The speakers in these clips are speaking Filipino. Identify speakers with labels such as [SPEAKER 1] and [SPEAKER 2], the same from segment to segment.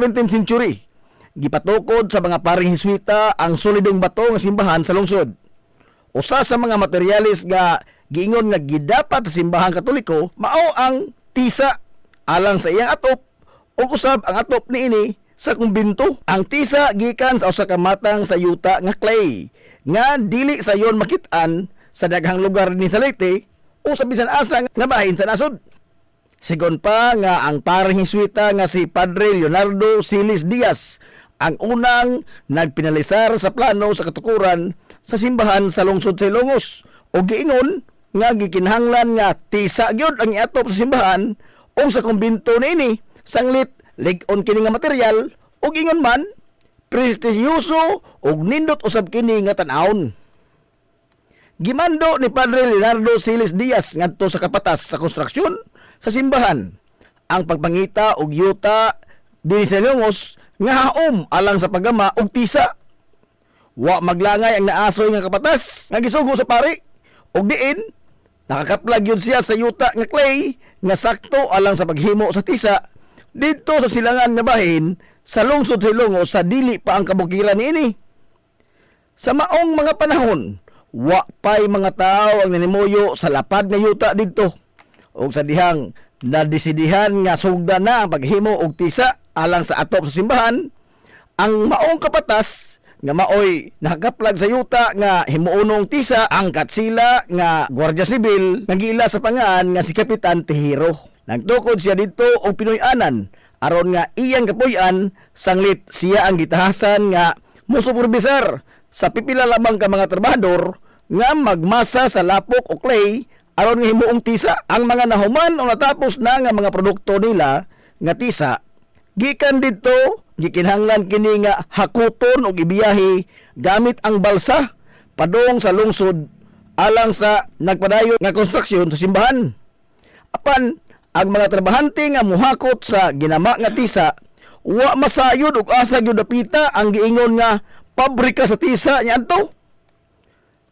[SPEAKER 1] 17th century. Gipatukod sa mga paring Hiswita ang solidong bato nga simbahan sa lungsod. Usa sa mga materialis nga giingon nga gidapat sa simbahang Katoliko mao ang tisa alang sa iyang atop ug usab ang atop niini sa kumbinto. Ang tisa gikan sa usa ka matang sa yuta nga clay nga dili sayon makit-an sa daghang lugar ni sa Leyte o sa bisan asa nga bahin sa nasod. Sigon pa nga ang paring Hiswita nga si Padre Leonardo Silis Diaz ang unang nagpinalisar sa plano sa katukuran sa simbahan sa lungsod sa Ilongos o giingon nga gikinahanglan nga tisa gyud ang iatop sa simbahan o sa kumbinto niini sanglit lig-on kini nga material o ingon man prestisyoso ug nindot usab kini nga tan-awon. Gimando ni Padre Leonardo Silis Diaz ngadto sa kapatas sa konstruksyon sa simbahan ang pagpangita og yuta dinhi sa Ilongos nga haom alang sa paggama og tisa. Wa maglangay ang naasoy nga kapatas nga gisugo sa pari og diin nakakaplag yun siya sa yuta nga clay nga sakto alang sa paghimo sa tisa dito sa silangan nga bahin sa lungsod sa Ilongos sa dili pa ang kabukiran niini. Sa maong mga panahon, wa pay mga tao ang nanimuyo sa lapad nga yuta didto ug sa dihang nadesidihan nga sugda na ang paghimo og tisa alang sa atop sa simbahan, ang maong kapatas nga maoy nakakaplag sa yuta nga himuunong tisa ang katsila nga Guardia Sibil nga giila sa pangan nga si Kapitan Tejero. Nagtukod siya dito og Pinoy-anan aron nga iyang kapuy-an sanglit siya ang gitahasan nga musuperbisar sa pipila lamang ka mga trabahador nga magmasa sa lapok o clay aron nga himuong tisa. Ang mga nahuman o natapos na nga mga produkto nila nga tisa gikan dito gikinahanglan kini nga hakuton og ibiyahe gamit ang balsa padung sa lungsod alang sa nagpadayon nga konstruksyon sa simbahan. Apan ang mga trabahante nga muhakot sa ginama nga tisa wa masayod og asa gyud dapita ang giingon nga pabrika sa tisa niadto.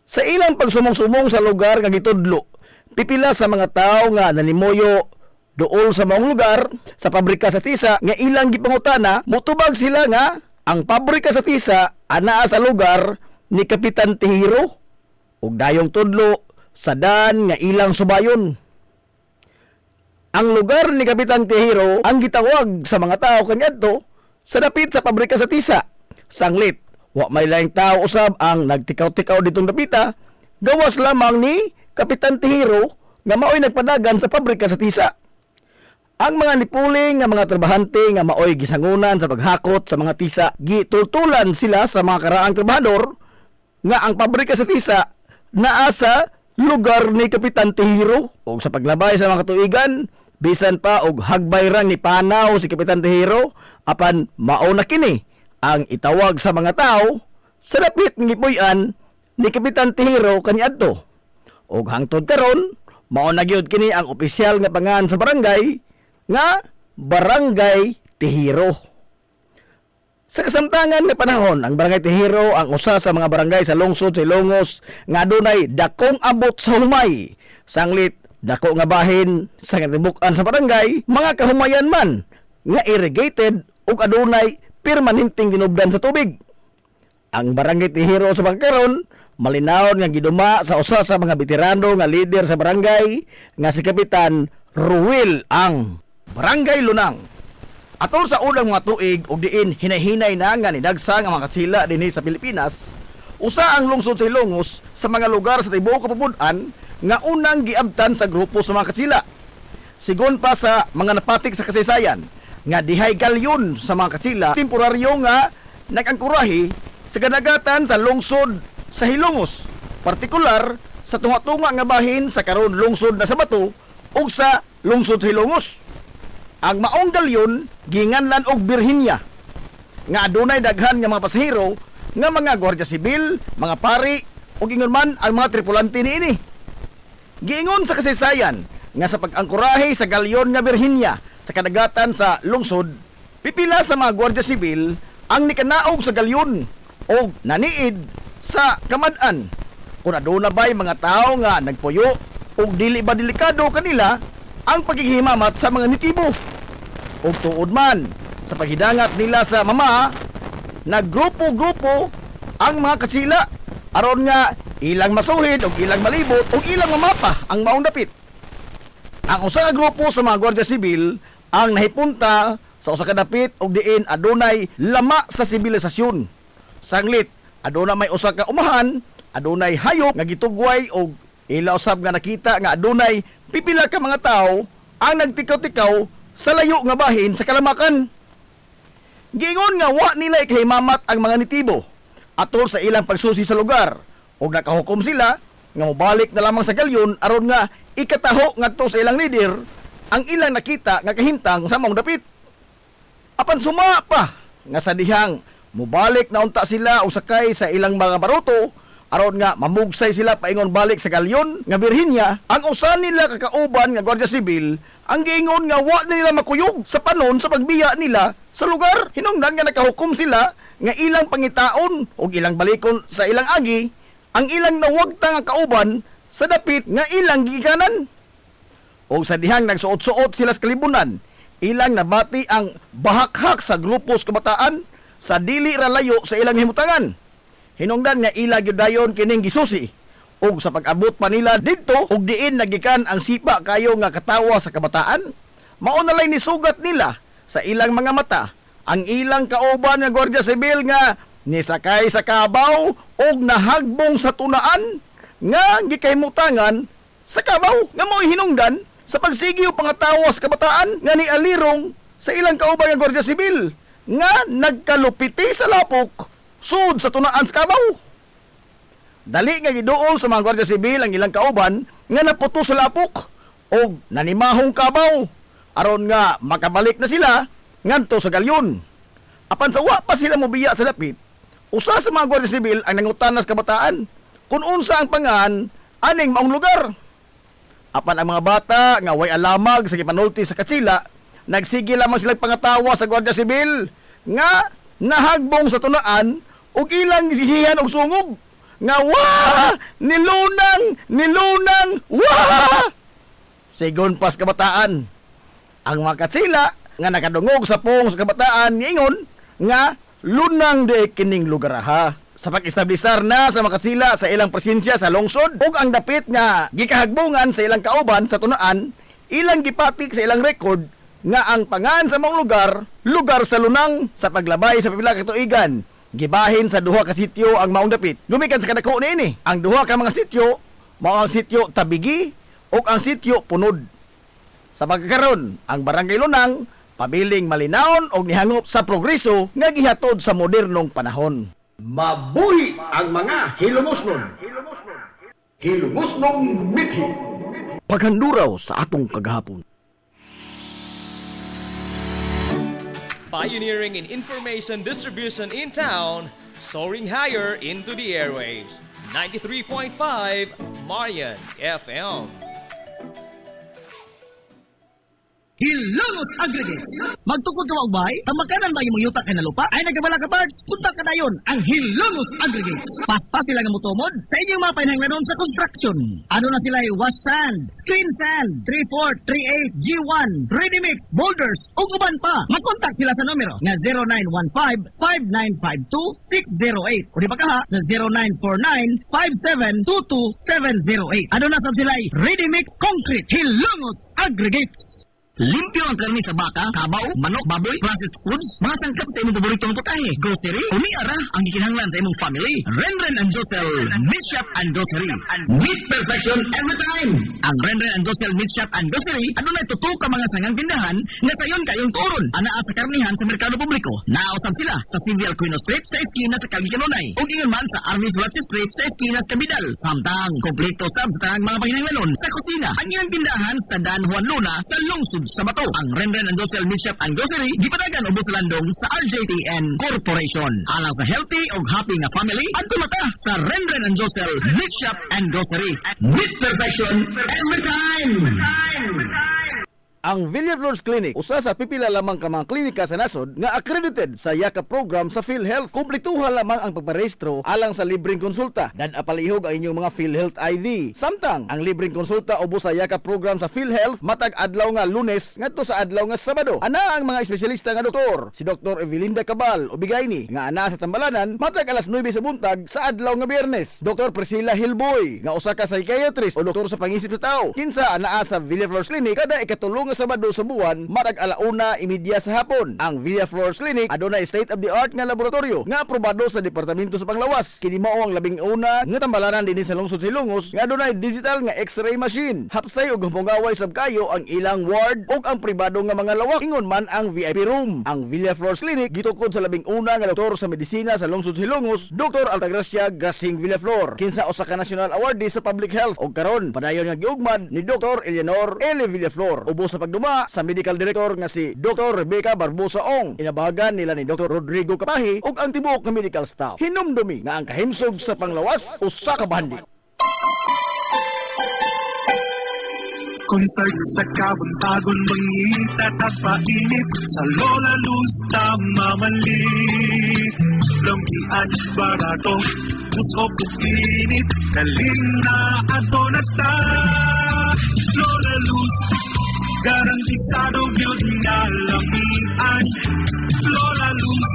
[SPEAKER 1] Sa ilang pagsumong-sumong sa lugar nga gitudlo, pipila sa mga tao nga nanimuyo dool sa maong lugar sa pabrika sa tisa nga ilang gipangutana, mutubag sila nga ang pabrika sa tisa anaa sa lugar ni Kapitan Tejero ug dayong tudlo sa dan nga ilang subayon. Ang lugar ni Kapitan Tejero ang gitawag sa mga tao kaniadto sa dapit sa pabrika sa tisa. Sanglit, wa may laing tao usab ang nagtikaw-tikaw ditong dapita, gawas lamang ni Kapitan Tejero nga maoy nagpadagan sa pabrika sa tisa. Ang mga nipuling nga mga trabahante nga maoy gisangunan sa paghakot sa mga tisa, gitultulan sila sa mga karaang trabahador nga ang pabrika sa tisa naa sa lugar ni Kapitan Tejero. O sa paglabay sa mga katuigan, bisan pa og hagbayrang ni panaw si Kapitan Tejero, apan mao na kini ang itawag sa mga tao sa dapit ng gipuy-an ni Kapitan Tejero kaniadto. Og hangtod karon, mao na gyud kini ang opisyal nga pangan sa barangay nga Barangay Tejero. Sa kasamtangan nga panahon, ang Barangay Tejero ang usa sa mga barangay sa lungsod sa Ilongos nga adunay dakong abot sa humay. Sanglit, dako nga bahin sa katibukan sa barangay, mga kahumayan man nga irrigated ug adunay permanenteng dinubdan sa tubig. Ang Barangay Tejero sa pagkaron malinaw nga giduma sa usa sa mga veterano nga leader sa barangay nga si Kapitan Ruel ang Barangay Lunang. Atol sa unang mga tuig ug diin hinay-hinay na nga nidagsang ang mga katsila dinhi sa Pilipinas, usa ang lungsod sa Ilongos sa mga lugar sa tibuok kapubuan nga unang giabtan sa grupo sa mga katsila. Sigon pa sa mga napatik sa kasaysayan nga dihay galyon sa mga katsila temporaryo nga nag-angkurahi sa kadagatan sa lungsod sa Ilongos, partikular sa tunga-tunga nga bahin sa karon lungsod na sa Bato ug sa lungsod sa Ilongos. Ang maong galyon ginganlan og Virginia nga adunay daghan nga mga pasahero nga mga Guardia Sibil, mga pari ug ingon man ang mga tripulante niini. Giingon sa kasaysayan nga sa pag-angkurahe sa galyon nga Virginia sa kadagatan sa lungsod, pipila sa mga Guardia Sibil ang nikanaog sa galyon o naniid sa kamad-an. Kung aduna ba'y mga tao nga nagpuyo o dili ba delikado kanila ang paghihimamat sa mga nitibo. O tuod man sa paghidangat nila sa mama, naggrupo-grupo ang mga katsila aron nga ilang masuhid o ilang malibot o ilang mamapa ang maong dapit. Ang usa ka grupo sa mga Gwardiya Sibil ang nahipunta sa usa ka dapit og diin adunay lama sa sibilisasyon. Sanglit, aduna may usa ka umahan, adunay hayop nga gitugway og ila usab nga nakita nga adunay pipila ka mga tawo ang nagtikaw-tikaw sa layo nga bahin sa kalamakan. Giingon nga wa nila ikahimamat ang mga nitibo atol sa ilang pagsusi sa lugar ug nakahukom sila nga mobalik na lamang sa galyon aron nga ikataho ngadto sa ilang leader ang ilang nakita nga kahimtang sa maong dapit. Apan suma pa nga sa dihang mobalik na unta sila o sakay sa ilang mga baruto aron nga mamugsay sila paingon balik sa galyon nga Birhinya, ang usa nila kakauban nga Gwardiya Sibil ang giingon nga wa na nila makuyog sa panon sa pagbiya nila sa lugar. Hinungdan nga nakahukom sila nga ilang pangitaon o ilang balikon sa ilang agi ang ilang nawagta nga kauban sa dapit nga ilang gigikanan. O sa dihang nagsuot-suot sila sa kalibunan, ilang nabati ang bahakhak sa grupos kabataan sa dili ra layo sa ilang himutangan. Hinungdan nga ila gyudayon kining gisusi ug sa pag-abot pa nila didto ug diin nagikan ang sipa kayo nga katawa sa kabataan, mao na lay nisugat nila sa ilang mga mata ang ilang kauban nga Gwardiya Sibil nga nisakay sa kabaw ug nahagbong sa tunaan nga gikaymutangan sa kabaw nga mo'y hinungdan sa pagsigiw pangatawa sa kabataan nga ni alirong sa ilang kauban nga Gwardiya Sibil nga nagkalupiti sa lapok sud sa tunaan sa kabaw. Dali nga giduol sa mga Gwardiya Sibil ang ilang kauban nga naputo sa lapok o nanimahong kabaw aron nga makabalik na sila ngadto sa galyon. Apan sa wa pa sila mobiya sa lapit, usa sa mga Gwardiya Sibil ang nangutanas kabataan kung unsa ang pangan aning maong lugar. Apan ang mga bata nga way alamag sa gipanulti sa katsila, nagsige lamang sila pangatawa sa Gwardiya Sibil nga nahagbong sa tunaan ug ilang sihihan og sungog nga wah! Nilunang! Wah! Sigon pas kabataan. Ang mga katsila nga nakadungog sa pong sa kabataan niingon nga lunang de kining lugar ha. Sa pag-establisar na sa mga katsila sa ilang presensya sa lungsod ug ang dapit nga gikahagbungan sa ilang kauban sa tunaan, ilang gipatik sa ilang record nga ang pangan sa maong lugar sa lunang sa paglabay sa pipila ka tuigan. Gibahin sa duha ka sityo ang maong dapit. Gumikan sa kadako niini. Ang duha ka mga sityo mao ang sityo Tabigi ug ang sityo Punod. Sa pagkakaron, ang Barangay Lunang pabiling malinawon og nihangop sa progreso nga gihatod sa modernong panahon. Mabuhi ang mga hilumosnon. Hilumosnong mithi. Paghanduraw sa atong kagahapon.
[SPEAKER 2] Pioneering in information distribution in town, soaring higher into the airwaves. 93.5 Marian FM.
[SPEAKER 3] Hilongos Aggregates. Magtukod ka magbay, ang makanan ba yung yuta kay na lupa ay nagabala ka parts, punta ka dayon ang Hilongos Aggregates. Paspas sila nga mutumod sa inyong mga panahanglanon sa construction. Ano na sila ay wash sand, screen sand, 3-4, 3-8, G1, ready mix, boulders, ug uban pa. Mag-contact sila sa numero nga 0915-5952-608 o di ba kaha sa 0949-5722-708. Ano na sab sila ay ready mix concrete Hilongos Aggregates. Limpyo ang karni sa baka, kabaw, manok, baboy, processed foods, mga sangkap sa imong paboritong putahe, grocery, umiara ang gikinahanglan sa imong family. Renren and Josel Meat Shop and Grocery. Meat perfection every time. Ang Renren and Josel Meat Shop and Grocery, ano na tutok ka mga sangang tindahan nga sayon kayong turon. Anaa sa karnihan sa merkado publiko. Nausab sila sa Civil Quino Street sa eskina sa Kalye Kanunay. O ingon man sa Army Flats Street sa eskina sa Kabidal. Samtang kompleto sab sa tanang mga panginahanglanon sa kusina. Ang ilang tindahan sa Dan Juan Luna sa Lungsod sa Bato. Ang Renren and Josel Meat Shop and Grocery gipadagan ubos sa landong sa RJTN Corporation. Alang sa healthy ug happy nga family, adto mata sa Renren and Josel Meat Shop and Grocery. Meat perfection every time.
[SPEAKER 1] Ang Villaflores Clinic usa sa pipila lamang ka mga klinika sa nasod nga accredited sa yakap program sa PhilHealth. Kumpletuha lamang ang pagparehistro alang sa libreng konsulta. Dad-apalihog ang inyong mga PhilHealth ID. Samtang ang libreng konsulta ubos sa yakap program sa PhilHealth matag adlaw nga Lunes ngadto sa adlaw nga Sabado. Ana ang mga espesyalista nga doktor, si Dr. Evelinda Cabal Ubigayni nga ana sa Tambalanan matag alas 9 sa buntag sa adlaw nga Biyernes. Dr. Priscilla Hilboy nga usa ka psychiatrist o doktor sa pangisip sa tao. Kinsa anaa sa Villaflores Clinic kada ikatulong nga Sabado sa buwan matag alauna imidya sa hapon. Ang Villaflores Clinic adunay state of the art nga laboratorio nga aprobado sa Departamento sa Panglawas. Kini mao ang labing una nga tambalanan dinhi sa lungsod Silongos nga adunay digital nga X-ray machine. Hapsay ug humpungaway sab kayo ang ilang ward ug ang pribado nga mga lawak. Ingon man ang VIP room. Ang Villaflores Clinic gitukod sa labing una nga doktor sa medisina sa lungsod Silongos, Dr. Altagracia Gasing Villaflor. Kinsa usa ka national awardee sa public health ug karon padayon nga giugmad ni Dr. Eleanor L. Villaflor. Ubos sa pagduma sa medical director nga si Dr. Rebecca Barbosa Ong. Inabahagan nila ni Dr. Rodrigo Kapahi ug ang tibuok nga medical staff. Hinumdumi nga ang kahimsog sa panglawas usa ka bandi.
[SPEAKER 4] Concert sa kabuntagon mangita tagpainit sa Lola Luz tamamalit lampian barato usok init kalina ato na ta Lola Luz garantisado yun nga lamian Lola Luz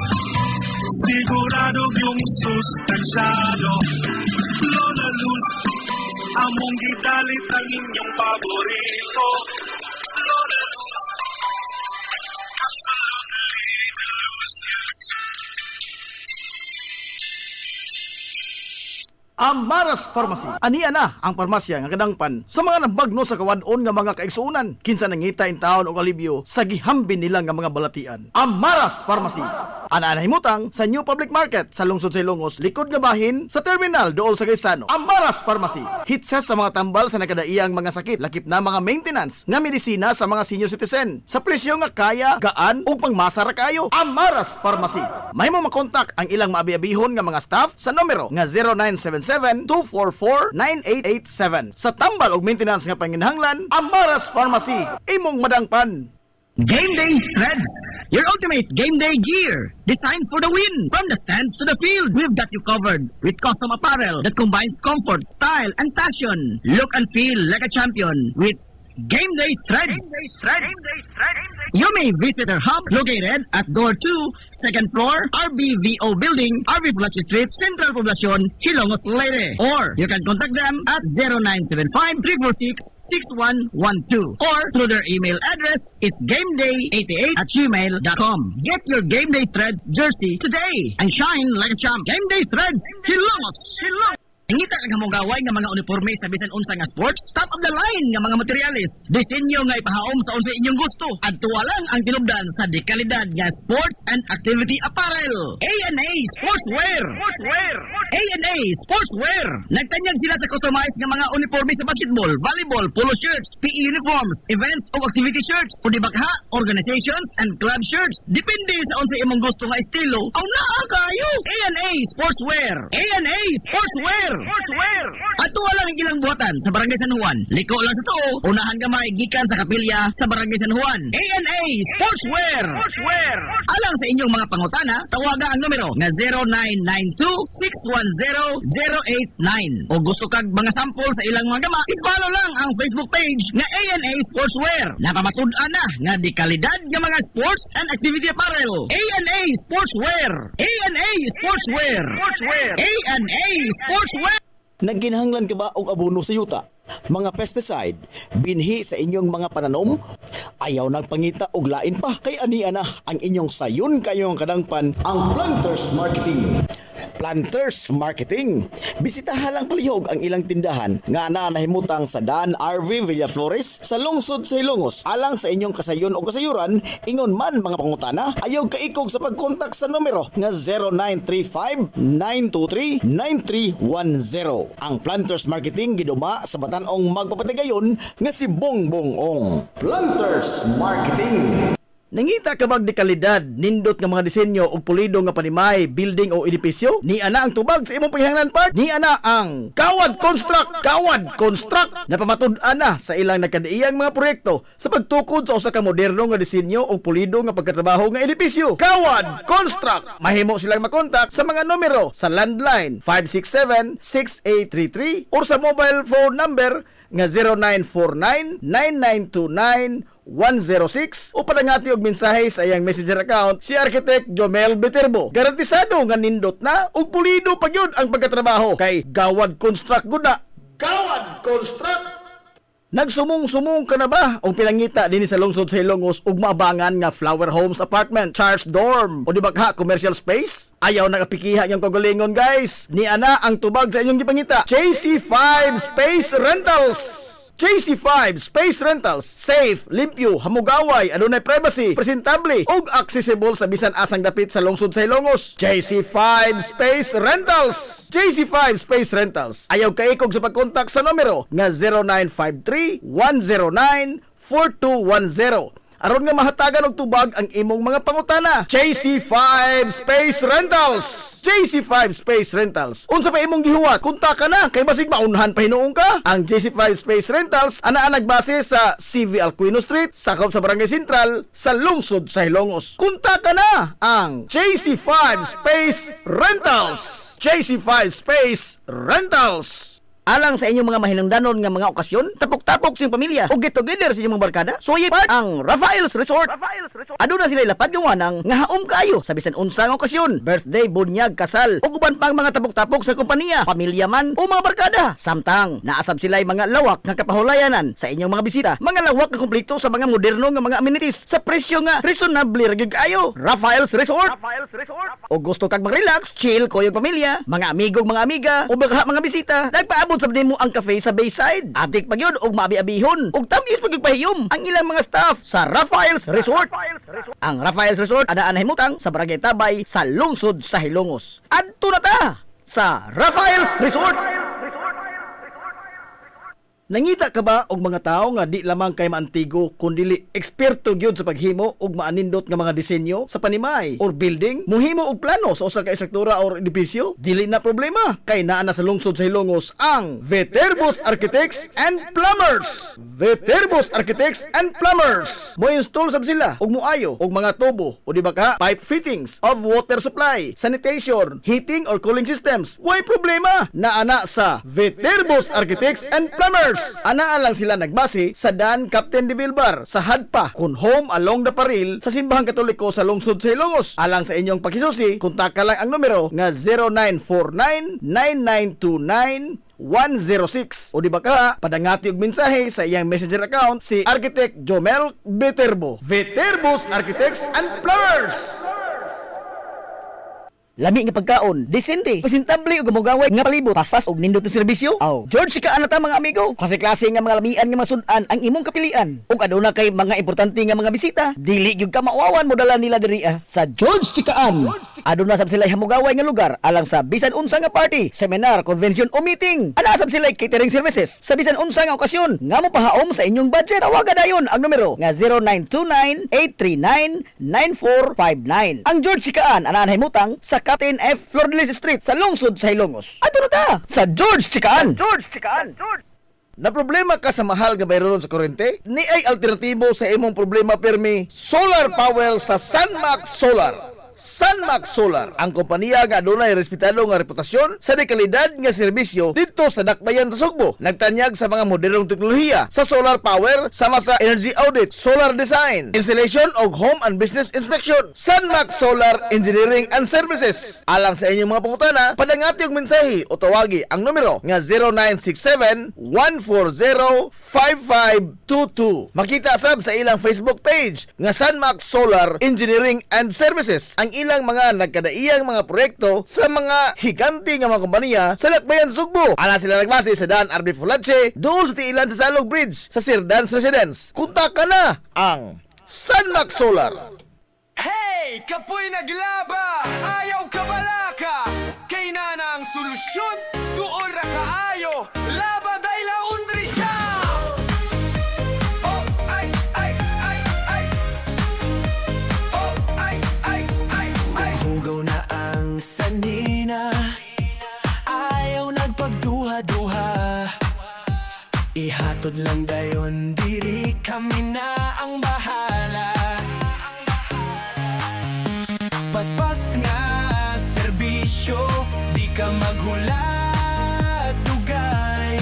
[SPEAKER 4] sigurado yung sustansyado Lola Luz among gidalit ang inyong paborito Lola Luz absolutely delicious.
[SPEAKER 1] Amaras Pharmacy. Ania na ang parmasya nga kadangpan sa mga nabagno sa kawadon nga mga kaigsuunan. Kinsa nangita in taon og alibyo sa gihambin nila nga mga balatian. Amaras Pharmacy. Ana himutang sa New Public Market sa lungsod sa Ilongos, likod nga bahin sa terminal dool sa Gaisano. Amaras Pharmacy. Hitsa sa mga tambal sa nakadaiyang mga sakit, lakip na mga maintenance nga medisina sa mga senior citizen. Sa presyo nga kaya, gaan ug pangmasara kayo. Amaras Pharmacy. Mahimo makontak ang ilang maabi-abihon nga mga staff sa numero nga 0977-244-9887. Sa tambal ug maintenance nga panginahanglan, Amaras Pharmacy. Imong madangpan.
[SPEAKER 3] Game Day Threads, your ultimate game day gear, designed for the win. From the stands to the field, we've got you covered with custom apparel that combines comfort, style, and passion. Look and feel like a champion with Game Day Threads. You may visit our hub located at Door 2, second floor, RBVO Building, RV Plaza Street, Central Poblacion, Hilongos, Leyte. Or you can contact them at 0975-346-6112 or through their email address, it's gameday88@gmail.com. Get your Game Day Threads jersey today and shine like a champ. Game Day Threads, Hilongos. Ngita ka mong gaway nga mga uniforme sa bisan unsa nga sports, top of the line nga mga materialis. Disenyo nga ipahaom sa unsa inyong gusto. Adtuwa lang ang tinubdan sa dekalidad nga sports and activity apparel. A&A Sportswear. A&A Sportswear. Nagtanyag sila sa customized nga mga uniforme sa basketball, volleyball, polo shirts, PE uniforms, events o activity shirts, o dibagha, organizations and club shirts. Depende sa unsa imong gusto nga estilo. Aw naa kayo. A&A Sportswear. A&A Sportswear. Ato lang ang ilang buhatan sa Barangay San Juan. Liko lang sa tuo, unahan gamay gikan sa kapilya sa Barangay San Juan. A&A Sportswear. Alang sa inyong mga pangutana, tawaga ang numero nga 0992-610-089. O gusto kag mga sample sa ilang mga gama, i-follow lang ang Facebook page nga A&A Sportswear. Napamatud-an na nga di kalidad nga mga sports and activity apparel. A&A Sportswear. A&A Sportswear. A&A Sportswear.
[SPEAKER 1] Nagginahanglan ka ba og abono sa yuta? Mga pesticide, binhi sa inyong mga pananom? Ayaw nagpangita og lain pa kay ania na ang inyong sayon kayong kadangpan ang Planters Marketing. Planters Marketing. Bisitahan lang palihog ang ilang tindahan nga nahimutang sa Dan RV Villaflores sa lungsod sa Hilongos. Alang sa inyong kasayon o kasayuran, ingon man mga pangutana, ayaw kaikog sa pagkontak sa numero nga 0935-923-9310. Ang Planters Marketing giduma sa batan-ong magpapatigayon nga si Bongbong Ong. Planters Marketing. Nangita ka bag di kalidad, nindot nga mga disenyo o pulido nga panimay, building o edipisyo? Ni ana ang tubag sa imong panghingnan part? Ni ana ang Kawad Construct! Kawad Construct! Napamatud-an na sa ilang nakadaiyang mga proyekto sa pagtukod sa usa ka moderno nga disenyo o pulido nga pagkatrabaho nga edipisyo. Kawad Construct! Mahimo silang makontak sa mga numero sa landline 567-6833 or sa mobile phone number nga 0949-9929-106 o padangati og mensahe sa iyang messenger account si Architect Jomel Beterbo. Garantisado nga nindot na ug pulido pa gyud ang pagkatrabaho kay Gawad Construct gud na. Gawad Construct! Nagsumong-sumong ka na ba o pinangita din sa lungsod sa Ilongos ug maabangan nga Flower Homes Apartment, Charles Dorm o di ba ka commercial space? Ayaw nagapikiha niyang kagalingon guys. Ni ana ang tubag sa inyong gipangita. JC5 Space Rentals. JC5 Space Rentals. Safe, limpyo, hamugaway, adunay privacy, presentable ug accessible sa bisan asang dapit sa lungsod sa Ilongos. JC5 Space Rentals. JC5 Space Rentals. Ayaw kaikog sa pagkontak sa numero nga 0953-109-4210. Aron nga mahatagan og tubag ang imong mga pangutana. JC5 Space Rentals. JC5 Space Rentals. Unsa pa imong gihuwat? Kontak ka na kay basig maunhan pa hinuong ka. Ang JC5 Space Rentals ana nagbase sa CV Alquino Street, sakop sa Barangay Sentral sa lungsod sa Ilongos. Kontak ka na ang JC5 Space Rentals. JC5 Space Rentals. Alang sa inyong mga mahinungdanon nga mga okasyon, tapok-tapok sa inyong pamilya o get together sa inyong mga barkada, suyi part ang Rafael's Resort. Aduna sila ilapat gawanang nga haom kayo sa bisan unsang okasyon, birthday, bunyag, kasal, o uban pang mga tapok-tapok sa kompanya, pamilya man o mga barkada. Samtang naasab sila mga lawak nga kapahulayanan sa inyong mga bisita, mga lawak nga kumpleto sa mga moderno nga mga amenities sa presyo nga reasonable ra gyud kayo. Rafael's Resort. O gusto kag mag-relax, chill ko yung pamilya, mga amigog, mga amiga, o baka mga bisita, nagpaabot sa mo ang cafe sa Bayside. Abdik pa yun og maabi-abihon. Og tamis pagpahiyom ang ilang mga staff sa Rafael's Resort. Ang Rafael's Resort ana himutang sa Barangay Tabay sa lungsod sa Hilongos. Adto na ta sa Rafael's Resort. Nangita ka ba og mga tao nga di lamang kay maantigo kundili eksperto gyud sa paghimo og maanindot nga mga disenyo sa panimay or building, muhimo og plano sa usa ka estruktura or edipisyo? Dili na problema kay naa na sa lungsod sa Hilongos ang Veterbos Architects and Plumbers. Veterbos Architects and Plumbers. Mo install sab sila og moayo og mga tubo o di ba ka pipe fittings of water supply, sanitation, heating or cooling systems. Way problema naa na sa Veterbos Architects and Plumbers. Ana lang sila nagbase sa Dan Captain de Bilbar sa Hadpa kun home along the Paril sa Simbahang Katoliko sa lungsod sa Ilongos. Alang sa inyong pakisusi, kontak ka lang ang numero nga 0949-9929-106 o di ba ka padangati og mensahe sa iyang messenger account si Architect Jomel Beterbo. Veterbos Architects and Plumbers. Lami nga pagkaon, desente, presentable ug gumugaway nga palibot, paspas og nindot nga serbisyo. George ka ana ta mga amigo. Klase-klase nga mga lamian nga masud-an ang imong kapilian. Ug aduna kay mga importante nga mga bisita, dili gyud ka mauawan mo dala nila diri sa George Chikaan. Aduna sab sila hamugaway nga lugar alang sa bisan unsa nga party, seminar, convention o meeting. Ana sab sila catering services sa bisan unsa nga okasyon nga mopahaom sa inyong budget. Tawagan dayon ang numero nga 0929-839-9459. Ang George Chikaan ana himutang sa Captain F. Flordelis Street sa lungsod sa Hilongos. Ato na ta sa George Chikaan. Na problema ka sa mahal nga bayron sa kuryente? Ni ay alternatibo sa imong problema permi solar power sa Sunmax Solar. Sunmax Solar, ang kompanya nga adunay respetado nga reputasyon sa dekalidad nga serbisyo dito sa Dakbayan sa Sugbo. Nagtanyag sa mga modernong teknolohiya sa solar power sama sa energy audit, solar design, installation og home and business inspection. Sunmax Solar Engineering and Services. Alang sa inyong mga pangutana, padangati og mensahe o tawagi ang numero nga 0967-140-5522. Makita sab sa ilang Facebook page nga Sunmax Solar Engineering and Services ang ilang mga nagkadaiyang mga proyekto sa mga higante nga mga kompanya sa Dakbayan Sugbo. Ana sila nagbase sa Dan RB Fulache, doon sa tiilan sa Salog Bridge sa Sir Dan's Residence. Kontak ka na ang Sunmax Solar.
[SPEAKER 5] Hey! Kapoy naglaba! Ayaw ka balaka! Kay na ang solusyon! Doon ra kaayo! Laba day laundry siya! Oh, ay, ay, ay, ay! Hantod lang dayon, diri kami na ang bahala. Paspas nga serbisyo, di ka maghulat dugay.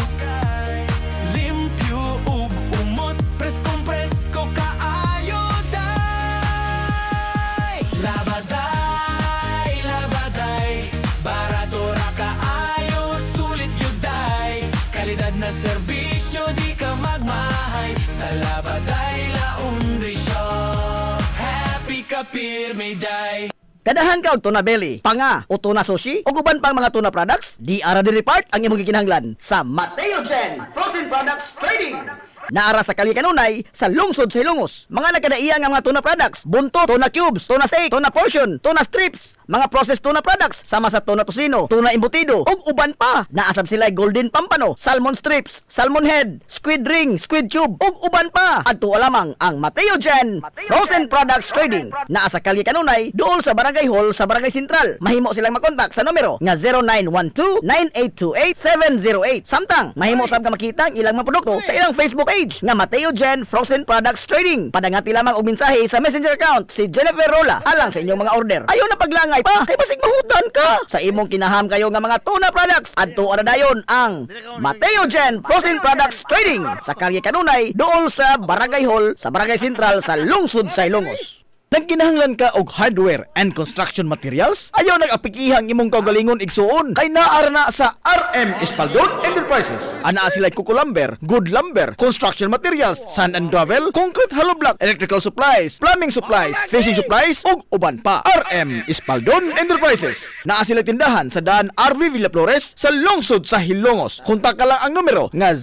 [SPEAKER 5] Limpyo ug umot, preskong presko kaayo day. Labaday, labaday, barato ra kaayo, sulit yun day. Kalidad na serbisyo, di ka magmahay. Sa labaday laundry shop, happy ka pirmi day.
[SPEAKER 1] Kadahan ka og tuna belly, panga o tuna sushi o guban pang mga tuna products, di ara diri part ang imong gikinahanglan sa Mateo Gen Frozen Products Trading. Naara sa Kali Kanunay sa lungsod sa Ilongos. Mga nagkadaiya nga mga tuna products, buntot, tuna cubes, tuna steak, tuna portion, tuna strips, mga processed tuna products sama sa tuna tocino, tuna embutido ug uban pa. Naasab sila golden pampano, salmon strips, salmon head, squid ring, squid tube ug uban pa. Adto lamang ang Mateo Gen Frozen Products Trading. Naa sa Kali Kanunay, duol sa Barangay Hall sa Barangay Sentral. Mahimo silang makontak sa numero nga 0912-9828-708. Samtang mahimo sab ka makita ang ilang mga produkto sa ilang Facebook page nga Mateo Gen Frozen Products Trading. Padangati lamang og mensahe sa messenger account si Jennifer Rola alang sa inyong mga order. Ayaw na paglangay pa, kay basig mahutan ka. Sa imong kinaham kayo nga mga tuna products, adto ara dayon ang Mateo Gen Frozen Products Trading sa Kali Kanunay, duol sa Barangay Hall sa Barangay Sentral sa lungsod sa Ilongos. Nagkinahanglan ka og hardware and construction materials? Ayaw nag-apikihang imong kaugalingon igsuon. Kay naara na sa RM Espaldon Enterprises. Anaa sila Kuko Lumber, Good Lumber, construction materials, sand and gravel, concrete hollow block, electrical supplies, plumbing supplies, fishing supplies, ug uban pa. RM Espaldon Enterprises. Naa sila tindahan sa daan RV Villaflores sa lungsod sa Hilongos. Kontak ka lang ang numero nga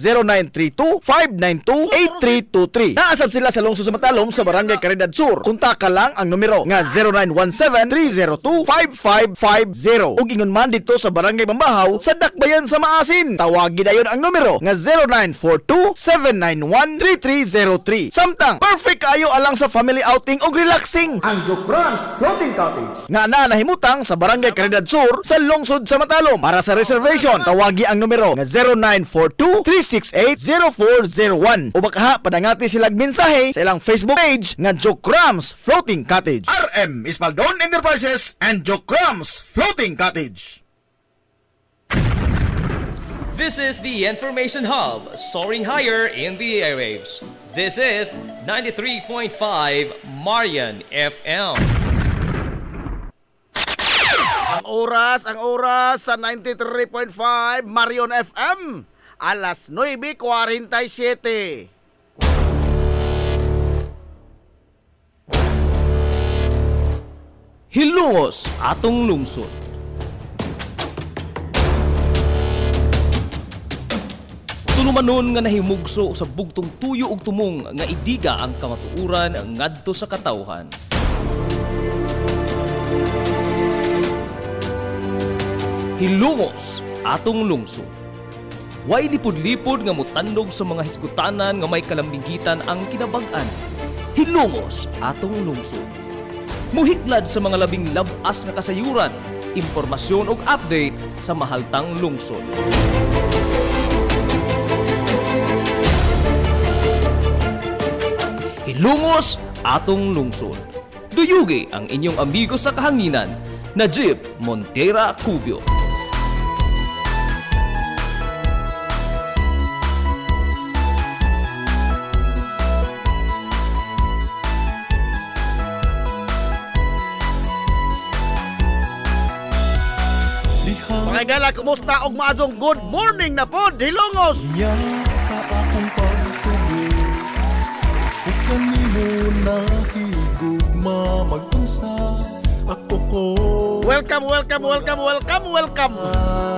[SPEAKER 1] 0932-592-8323. Naasab sila sa lungsod sa Matalom sa Barangay Caridad Sur. Kontak ka lang ang numero nga 0917-302-5550. Ug ingon man dito sa Barangay Bambahaw sa Dakbayan sa Maasin. Tawagi dayon ang numero nga 0942-791-3303. Samtang perfect kayo alang sa family outing ug relaxing ang Jokrans Floating Cottage nga naa nahimutang sa Barangay Caridad Sur sa lungsod sa Matalom. Para sa reservation, tawagi ang numero nga 0942-368-0401. O baka padangati silang mensahe sa ilang Facebook page nga Jokrans Floating Cottage. RM Espaldon Enterprises and Jokrams Floating Cottage.
[SPEAKER 2] This is the Information Hub, soaring higher in the airwaves. This is 93.5 Marian FM.
[SPEAKER 1] Ang oras sa 93.5 Marion FM. Alas 9:47.
[SPEAKER 2] Hilongos atong lungsod. Tulumanon nga nahimugso sa bugtong tuyo ug tumong nga idiga ang kamatuuran ngadto sa katawhan. Hilongos atong lungsod. Way lipod-lipod nga mutandog sa mga hisgutanan nga may kalambingitan ang kinabag-an. Hilongos atong lungsod. Muhiklad sa mga labing labas nga kasayuran, impormasyon ug update sa mahaltang lungsod. Hilongos atong lungsod. Duyugi ang inyong amigo sa kahanginan, Najib Montera Cubio.
[SPEAKER 1] Mga gala, kumusta og maadtong good morning na pod, Hilongos.
[SPEAKER 4] Yan sa akong pagtuloy Kung kanino nakigugma mag-unsa Ako ko
[SPEAKER 1] Welcome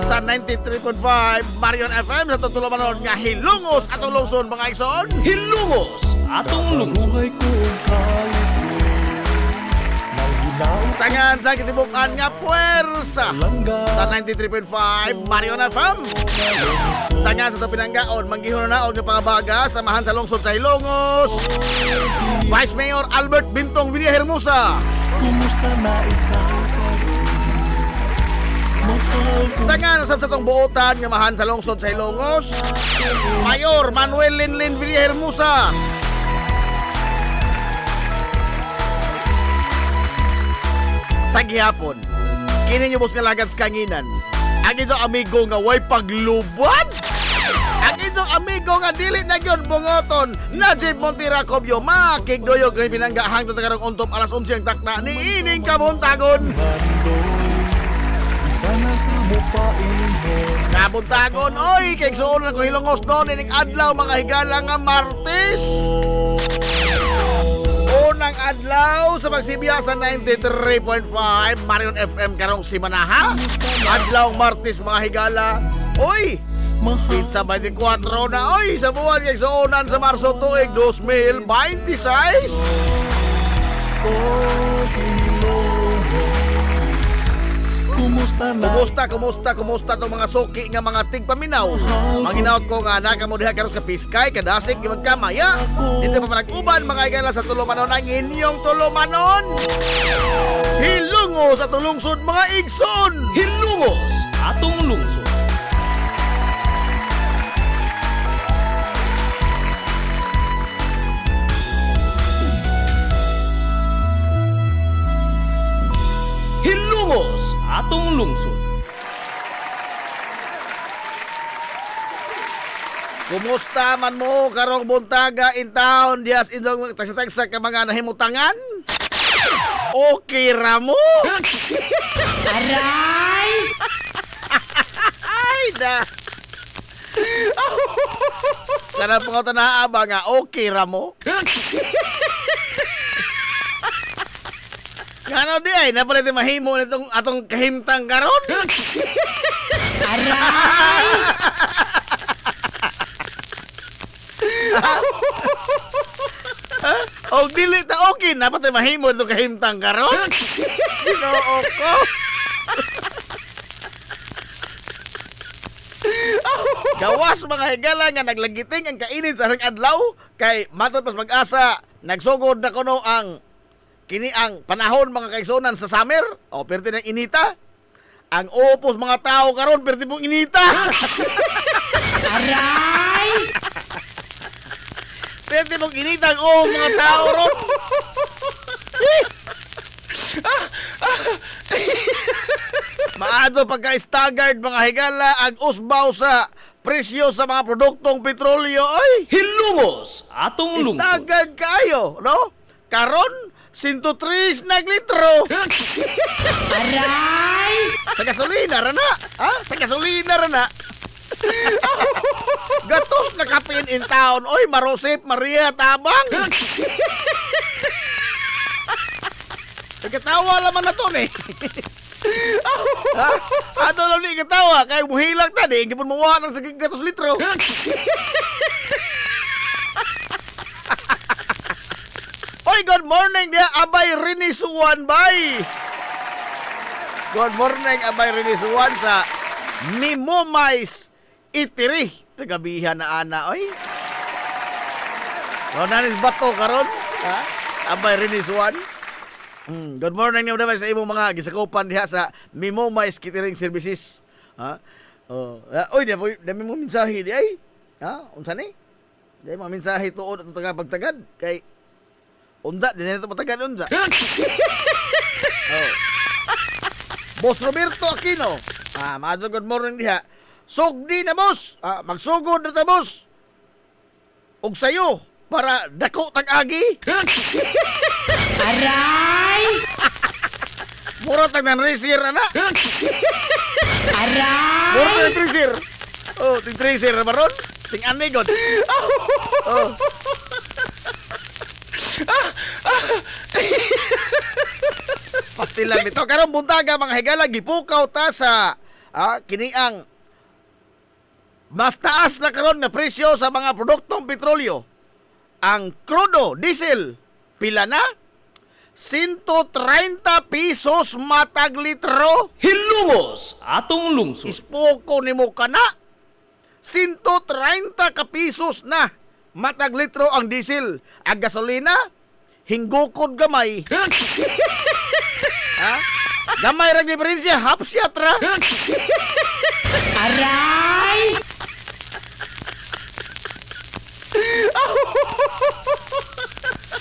[SPEAKER 1] sa 93.5 Marion FM sa tutulumanon nga Hilongos atong lungsod mga igsoon.
[SPEAKER 2] Hilongos atong lungsod.
[SPEAKER 4] Buhay ko kalit Nang ginaw
[SPEAKER 1] Sangan sa kitibukan nga puwersa
[SPEAKER 4] langga
[SPEAKER 1] sa 93.5 Marion FM. Sangan sa pinanggaon manggihon na og pangabaga samahan sa lungsod sa Hilongos. Vice Mayor Albert Bintong Villahermosa.
[SPEAKER 4] Kumusta na ikaw? Mahal ko
[SPEAKER 1] Sangan na sa tong buotan nga mahan sa lungsod sa Ilongos. Mayor Manuel Linlin Villahermosa. Sa gihapon, kini niyo bus nga lagad sa kanginan. Ang inyong amigo nga way paglubad. Ang inyong amigo nga dili na yun bungoton. Najib Montira Cobio, makikdoyog kay pinanggahang tatarong untop alas 11 ang takna ni ining kabuntagon. Kabuntagon, oy, kay suon ko Hilongos noon ining adlaw mga higala nga Martes. Unang adlaw sa Magsibiya sa 93.5 Marion FM karong simanaha. Adlaw Martes mga higala. Oy, pizza 24 na oy sa buwan kay suonan sa Marso tuig 2026. Kumusta tong mga suki nga mga tigpaminaw? Manginaot ko nga nakamo diha karon sa Piskay, kadasig gyud kamaya. Dito pa manag-uban mga igala sa Tulumanon ang inyong Tulumanon. Hilungos sa tulungsod mga igsoon.
[SPEAKER 2] Hilungos atong lungsod. Hilungos atong lungsod.
[SPEAKER 1] Kumusta man mo karong buntaga in town dias indong tagsa-tagsa ka mga nahimutangan? Okay ra mo?
[SPEAKER 3] Aray!
[SPEAKER 1] Ay da. Sana po ka naaba nga okay ra mo? Ano di ay napalit mahimo nitong atong kahimtang karon?
[SPEAKER 3] Aray!
[SPEAKER 1] O dili ta okay na patay mahimo nitong kahimtang karon? Ginoo ko. Gawas mga higala nga naglagiting ang kainit sa harang adlaw kay matod pas mag-asa nagsugod na kuno ang kini ang panahon mga kaigsunan sa summer o perti ng inita. Ang upos mga tao karon perti pong inita.
[SPEAKER 3] Aray!
[SPEAKER 1] Perti pong inita ang mga tao ron. Maadto pagka-staggered mga higala ang usbaw sa presyo sa mga produktong petrolyo ay
[SPEAKER 2] Hilungos atong lungsod.
[SPEAKER 1] staggered kayo, no? Karon 103 naglitro.
[SPEAKER 3] Aray!
[SPEAKER 1] Sa gasolina ra na. Ha? Sa gasolina ra na. Gatos na kapin in town. Oy, Marosip, Maria, Tabang. Nagkatawa laman na to eh. Ha? Ato lang ni katawa. Kaya muhilang ta di. Hindi po mawa lang sa gatos litro. Oy, good morning dia Abay Rinisuan bay. Good morning Abay Rinisuan sa Mimomais Itiri. Tagabihan na ana oy. Ronanis bato karon, ha? Abay Rinisuan. Good morning niyo dapat sa imong mga gisakupan diha sa Mimomais Catering Services. Ha? Oh, oy, dami mo mensahe di ay. Ha? Unsa ni? Dami mo mensahe tuod at tagapagtagad kay unda, din na ito patagad unsa. Oh. Boss Roberto Aquino. Maadto good morning diha. Sugdi na boss. Magsugod na ta boss. Og sayo para dako tag-agi.
[SPEAKER 3] Aray!
[SPEAKER 1] Mura tag nan racer ana.
[SPEAKER 3] Aray!
[SPEAKER 1] Mura tag tracer. Oh, ting tracer na baron. Ting anegod. Oh. Pastilan nito karon buntaga mga higala gipukaw ta sa kini ang mas taas na karon na presyo sa mga produktong petrolyo. Ang crudo, diesel, pila na? 130 pesos matag litro.
[SPEAKER 2] Hilungos atong lungsod.
[SPEAKER 1] Ispoko nimo kana. 130 ka pesos na matag litro ang diesel. Ang gasolina, hinggukod gamay. Ha? Gamay ra diferensya, half shot ra.
[SPEAKER 3] Aray!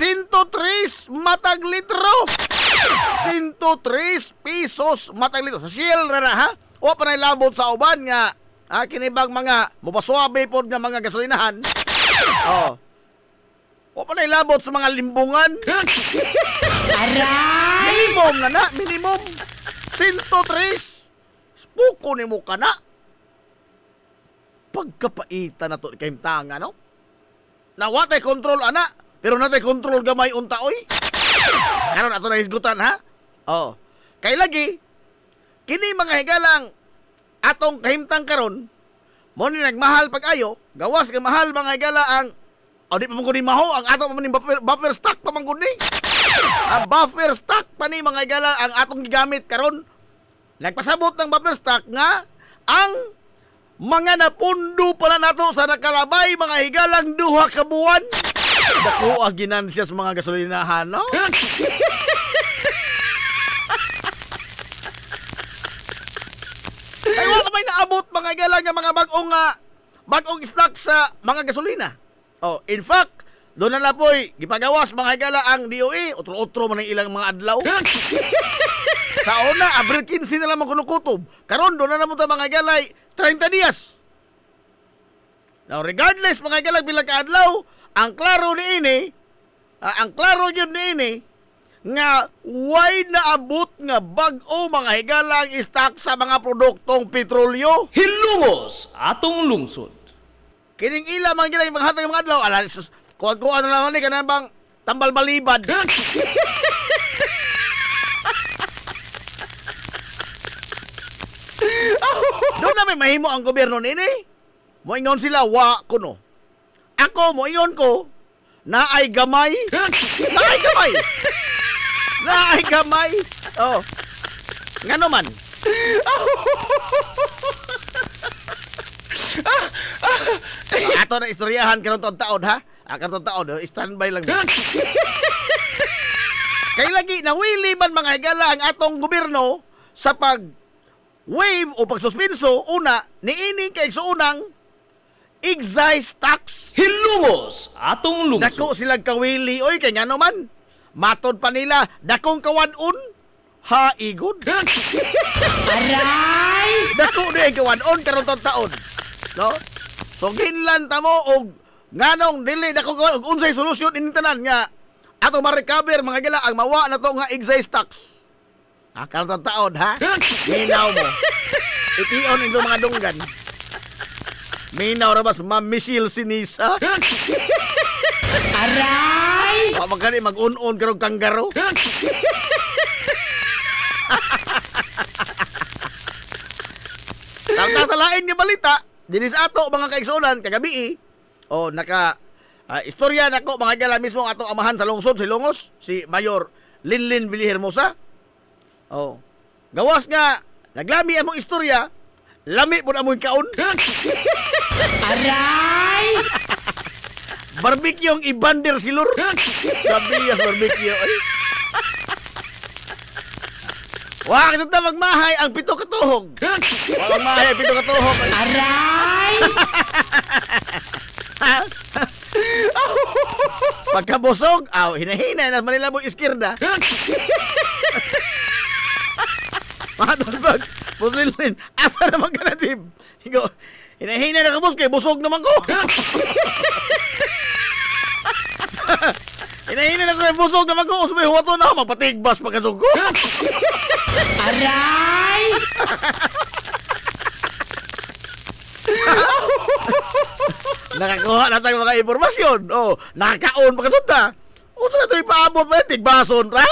[SPEAKER 1] ₱103 matag litro. ₱103 matag litro. Sa Shell na ha? O pa na labot sa uban nga kinibang mga mupaswabe pod nga mga gasolinahan. Oh. O pa na labot sa mga limbungan.
[SPEAKER 3] Aray!
[SPEAKER 1] Minimum na, minimum. ₱103. Puko ni mo ka na. Pagkapaitan na to kayong tanga, no? Nawatay control, ana. Pero natay control gamay unta, oy. Karon ato na hisgutan, ha? Oh. Kay lagi, kini mga higalang atong kahimtang karon, mo ni nagmahal pag-ayo, gawas ka mahal mga higala ang di pa mong maho, ang ato pa man buffer stock pa man ni. Ang buffer stock pa ni mga higala ang atong gigamit karon. Nagpasabot ng buffer stock nga ang mga napundo pa na nato sa nakalabay mga higalang duha ka buwan. Dako ang ginansya sa mga gasolinahan, no? Ay, wala may naabot mga higalang nga mga bagong stock sa mga gasolina. Oh, in fact, doon na po'y gipagawas mga higala ang DOE, utro-utro man ang ilang mga adlaw. Sa una, Abril 15 na lang kunukutob. Karon doon na mo ta mga galay 30 dias. Now regardless mga galay bilang kaadlaw, ang klaro ni ini, ang klaro yun ni ini nga why naabot nga bag-o mga higalang stock sa mga produktong petrolyo.
[SPEAKER 2] Hilungos atong lungsod.
[SPEAKER 1] Kining ila mga galay mga hatag mga adlaw, ala kuha na naman ni kanang bang tambal balibad. Doon na may mahimo ang gobyerno nini. Moingon sila, wa kuno. Ako, moingon ko, na ay gamay. Na ay gamay. Na ay gamay. Oh. Ngano man? Ato na istoryahan karong taon ha? Karong taon, standby lang. Kay lagi, nawili man mga higala ang atong gobyerno sa wave o pagsuspenso, una, niining kay sa unang excise tax.
[SPEAKER 2] Hilungos atong lungsod.
[SPEAKER 1] Dako silang kawili, oy, kay nga naman. Matod pa nila, dakong kawadun, haigod.
[SPEAKER 3] Aray!
[SPEAKER 1] Dako na yung kawadun, karong taon. No? So, ginlan ta mo, o nganong, dili, dakong kawadun, og unsay solusyon, inintanan nga, ato ma-recover, mga gila, ang mawa na to nga excise tax. Karong taon, ha? Minaw mo. Itiyon ito mga dunggan. Minaw rabas, Ma'am Michelle Sinisa.
[SPEAKER 3] Aray!
[SPEAKER 1] Magkani mag-un-un karong kanggaro. Sa lain nga balita, dinis ato mga kaigsunan kagabi istorya nako mga gala mismo ang atong amahan sa lungsod si Lungos, si Mayor Linlin Villarhermosa. Oh. Gawas nga naglami among istorya, lami pud among kaon.
[SPEAKER 3] Aray!
[SPEAKER 1] Barbecue ang ibander silur. Kabiyas barbecue. Ay. Wag sa magmahay ang pito katuhog. Wag mahay ang pito katuhog.
[SPEAKER 3] Aray!
[SPEAKER 1] Pagkabusog, hinahinay na Manila mo iskirda. Matulbag, Puslilin, asa naman ka na, Tim? Hinahinay na kabus kay busog naman ko. Hinahinay na kay busog naman ko. Usmay huwato na, magpatigbas pagkasog ko.
[SPEAKER 3] Aray!
[SPEAKER 1] Nakakuha na tayong mga impormasyon. Oh, nakakaon pagkasunta. Uso na ito ipaabot mo, tigbason, ra?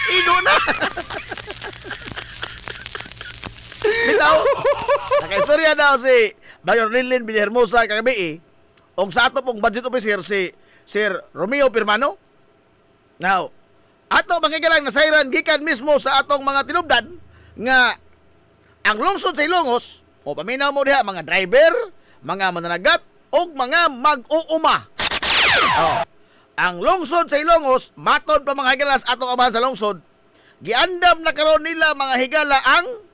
[SPEAKER 1] Igo na. Bitaw, naka-istorya daw si Mayor Linlin Villarhermosa kagabi og sa ato pong budget officer si Sir Romeo Pirmano. Now, ato mangigalang nasayran gikan mismo sa atong mga tinubdan nga ang lungsod sa Ilongos o paminaw mo diha mga driver, mga mananagat o mga mag-uuma. Oh. Ang lungsod sa Ilongos, matod pa mga higalas atong amahan sa lungsod, giandam na karon nila mga higala ang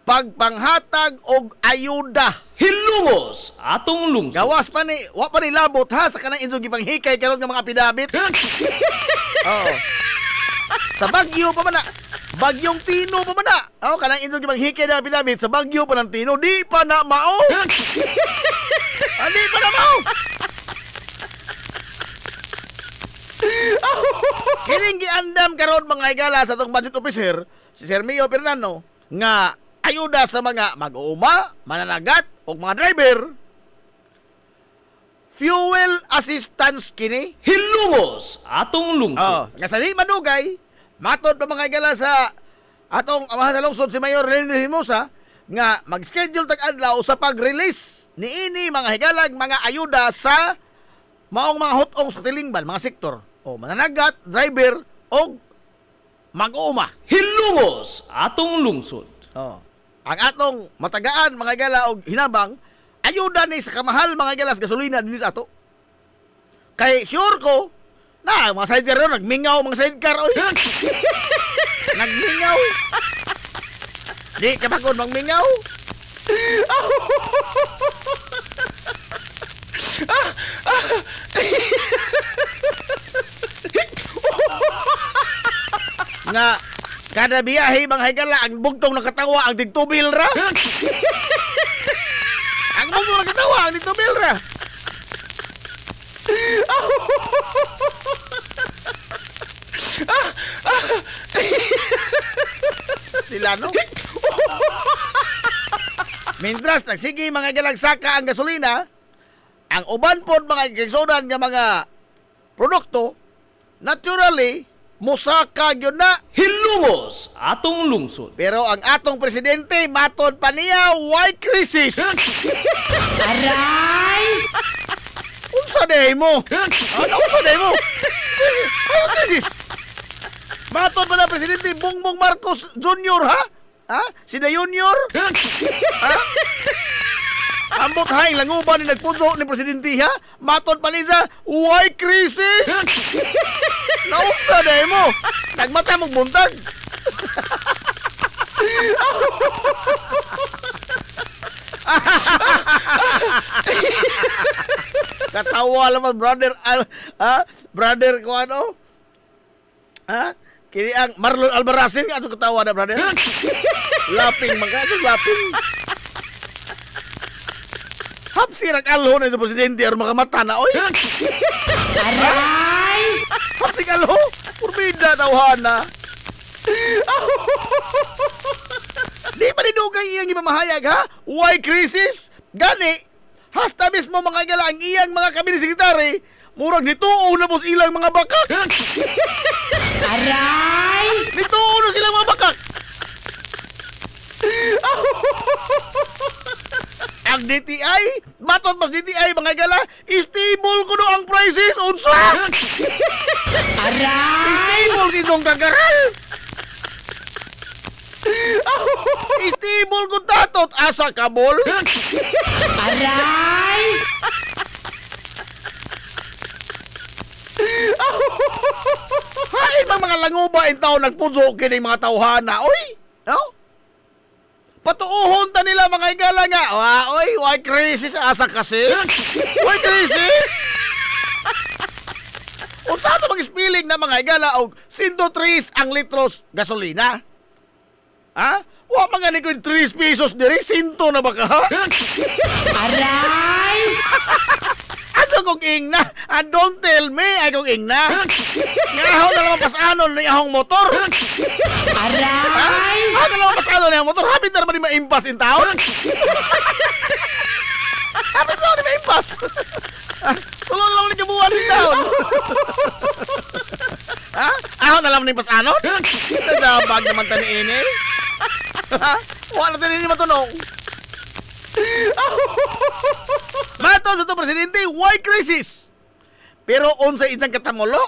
[SPEAKER 1] pagpanghatag og ayuda.
[SPEAKER 2] Hilungos atong lungsod.
[SPEAKER 1] Gawas pa ni, wa pa ni labot ha sa kanang inyong gipanghikay karon nga mga pidabit. Oo. Sa Bagyo pa man na. Bagyong Tino pa man na. Oo, kanang inyong gipanghikay na pidabit sa Bagyo pa ng Tino, di pa na mao. Di pa na mao. Kining giandam karon mga higala sa tong budget officer, si Sir Mio Fernando, nga ayuda sa mga mag-uuma, mananagat, o mga driver, fuel assistance kini.
[SPEAKER 2] Hilungos atong lungsod.
[SPEAKER 1] Nga sa di madugay, matod pa mga higala sa atong amahan sa lungsod si Mayor Lenny Himosa, nga mag-schedule tag-adlaw sa pag-release niini mga higalag mga ayuda sa maong mga hutong sa tilingban, mga sektor, o mananagat, driver, o mag-uuma.
[SPEAKER 2] Hilungos atong lungsod.
[SPEAKER 1] Ang atong matagaan mga gala og hinabang ayuda ni sa kamahal mga gala sa gasolina dinhi sa ato. Kay sure ko na mga sidecar ron nagmingaw mga sidecar oy. Nagmingaw. Di ka pagod magmingaw. Nga kada biyahe mga higala ang bugtong nakatawa ang tigtubil ra. Ang bugtong nakatawa ang tigtubil ra. Stilano. Mintras nagsige mga galagsaka ang gasolina, ang uban pod mga gigsodan nga mga produkto naturally musaka gyud na.
[SPEAKER 2] Hilungos atong lungsod.
[SPEAKER 1] Pero ang atong presidente matod pa niya why crisis.
[SPEAKER 3] Aray!
[SPEAKER 1] Unsa day mo? Ano unsa day mo? Ano crisis? Matod pa na presidente Bongbong Marcos Jr. ha? Ha? Sina Junior? Ha? Ambot hay languban ni nagpuso ni presidente ha? Matod pa niya why crisis? Naunsa day mo? Nagmata mong buntag. Katawa naman brother brother ko ano? Ha? Kini ang Marlon Albarazin nga ato katawa na brother. Laping mga laping. Hapsi nag-alho na ito presidente aron makamata na oy.
[SPEAKER 3] Aray!
[SPEAKER 1] Hapsi alho, purbida tawhana. Di pa dinugay iyang ipamahayag ha? Why crisis? Gani, hasta mismo mga gala ang iyang mga kabinet sekretary, murag nituo na po ilang mga bakak.
[SPEAKER 3] Aray!
[SPEAKER 1] Nituo na silang mga bakak. Ang DTI, baton mas DTI mga gala, stable ko no ang prices, unsa?
[SPEAKER 3] Aray!
[SPEAKER 1] Stable itong kagaral. Stable ko tatot, asa kabol.
[SPEAKER 3] Aray!
[SPEAKER 1] Hain mga languba in taon nagpuso kini mga tawhana, oy. No? Patuuhon ta nila mga igala nga. Oy, why crisis asa kasis? Why crisis? Unsa to mag-spilling na mga igala og 103 ang litros gasolina? Ha? Wa mga ni ko 3 pesos diri 100 na baka ha?
[SPEAKER 3] Aray!
[SPEAKER 1] Asa kong ingna? Don't tell me ay kong ingna. Ngahaw na naman pasanon ng ahong motor.
[SPEAKER 3] Aray!
[SPEAKER 1] Ano naman pasanon ng ahong motor? Habit na naman di maimpas in town. Habit na naman di maimpas. Tulong lang ni kabuhan in town. Ha? Ahon na lang ni pasanon? Nadabag naman tani ini. Wala tani ni matunong. Mato sa to presidente, why crisis? Pero unsa isang katamolo?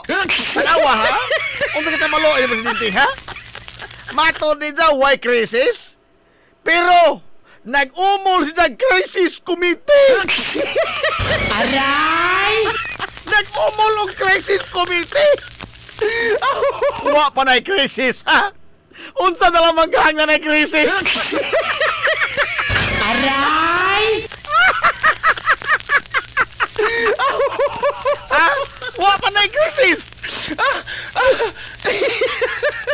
[SPEAKER 1] Talawa ha? Unsa katamolo ay presidente ha? Mato din sa why crisis? Pero nag-umol si crisis committee.
[SPEAKER 3] Aray!
[SPEAKER 1] Nag-umol og crisis committee. Wa pa na crisis ha? Unsa na lang maghang na crisis? Wa pa na krisis.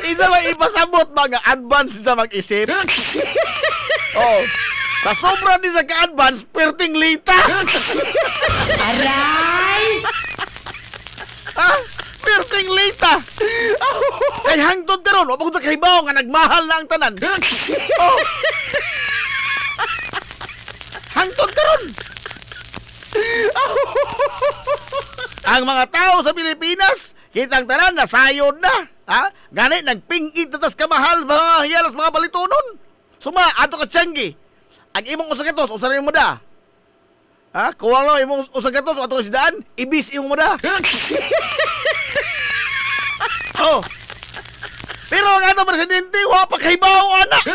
[SPEAKER 1] Isa ba ipasabot mga advance sa mag-isip? Oh, sa sobra din sa ka-advance, perting lita. Perting lita. Kay hangtod karon, wa pa ko sa kahibaw nga nagmahal na ang tanan. Oh. Hangtod karon. Ang mga tao sa Pilipinas, kitang tanan na sayod na. Ha? Gani, nagpingit na tas kamahal mga hiyalas mga balitonon. Suma, ato ka tiyanggi. Ang imong usagatos, usarin mo da. Ha? Kuha lo, imong usagatos, ato ka sidaan, ibis imong mo da. Oh. Pero ang ato presidente, wa pa kahibaw, anak.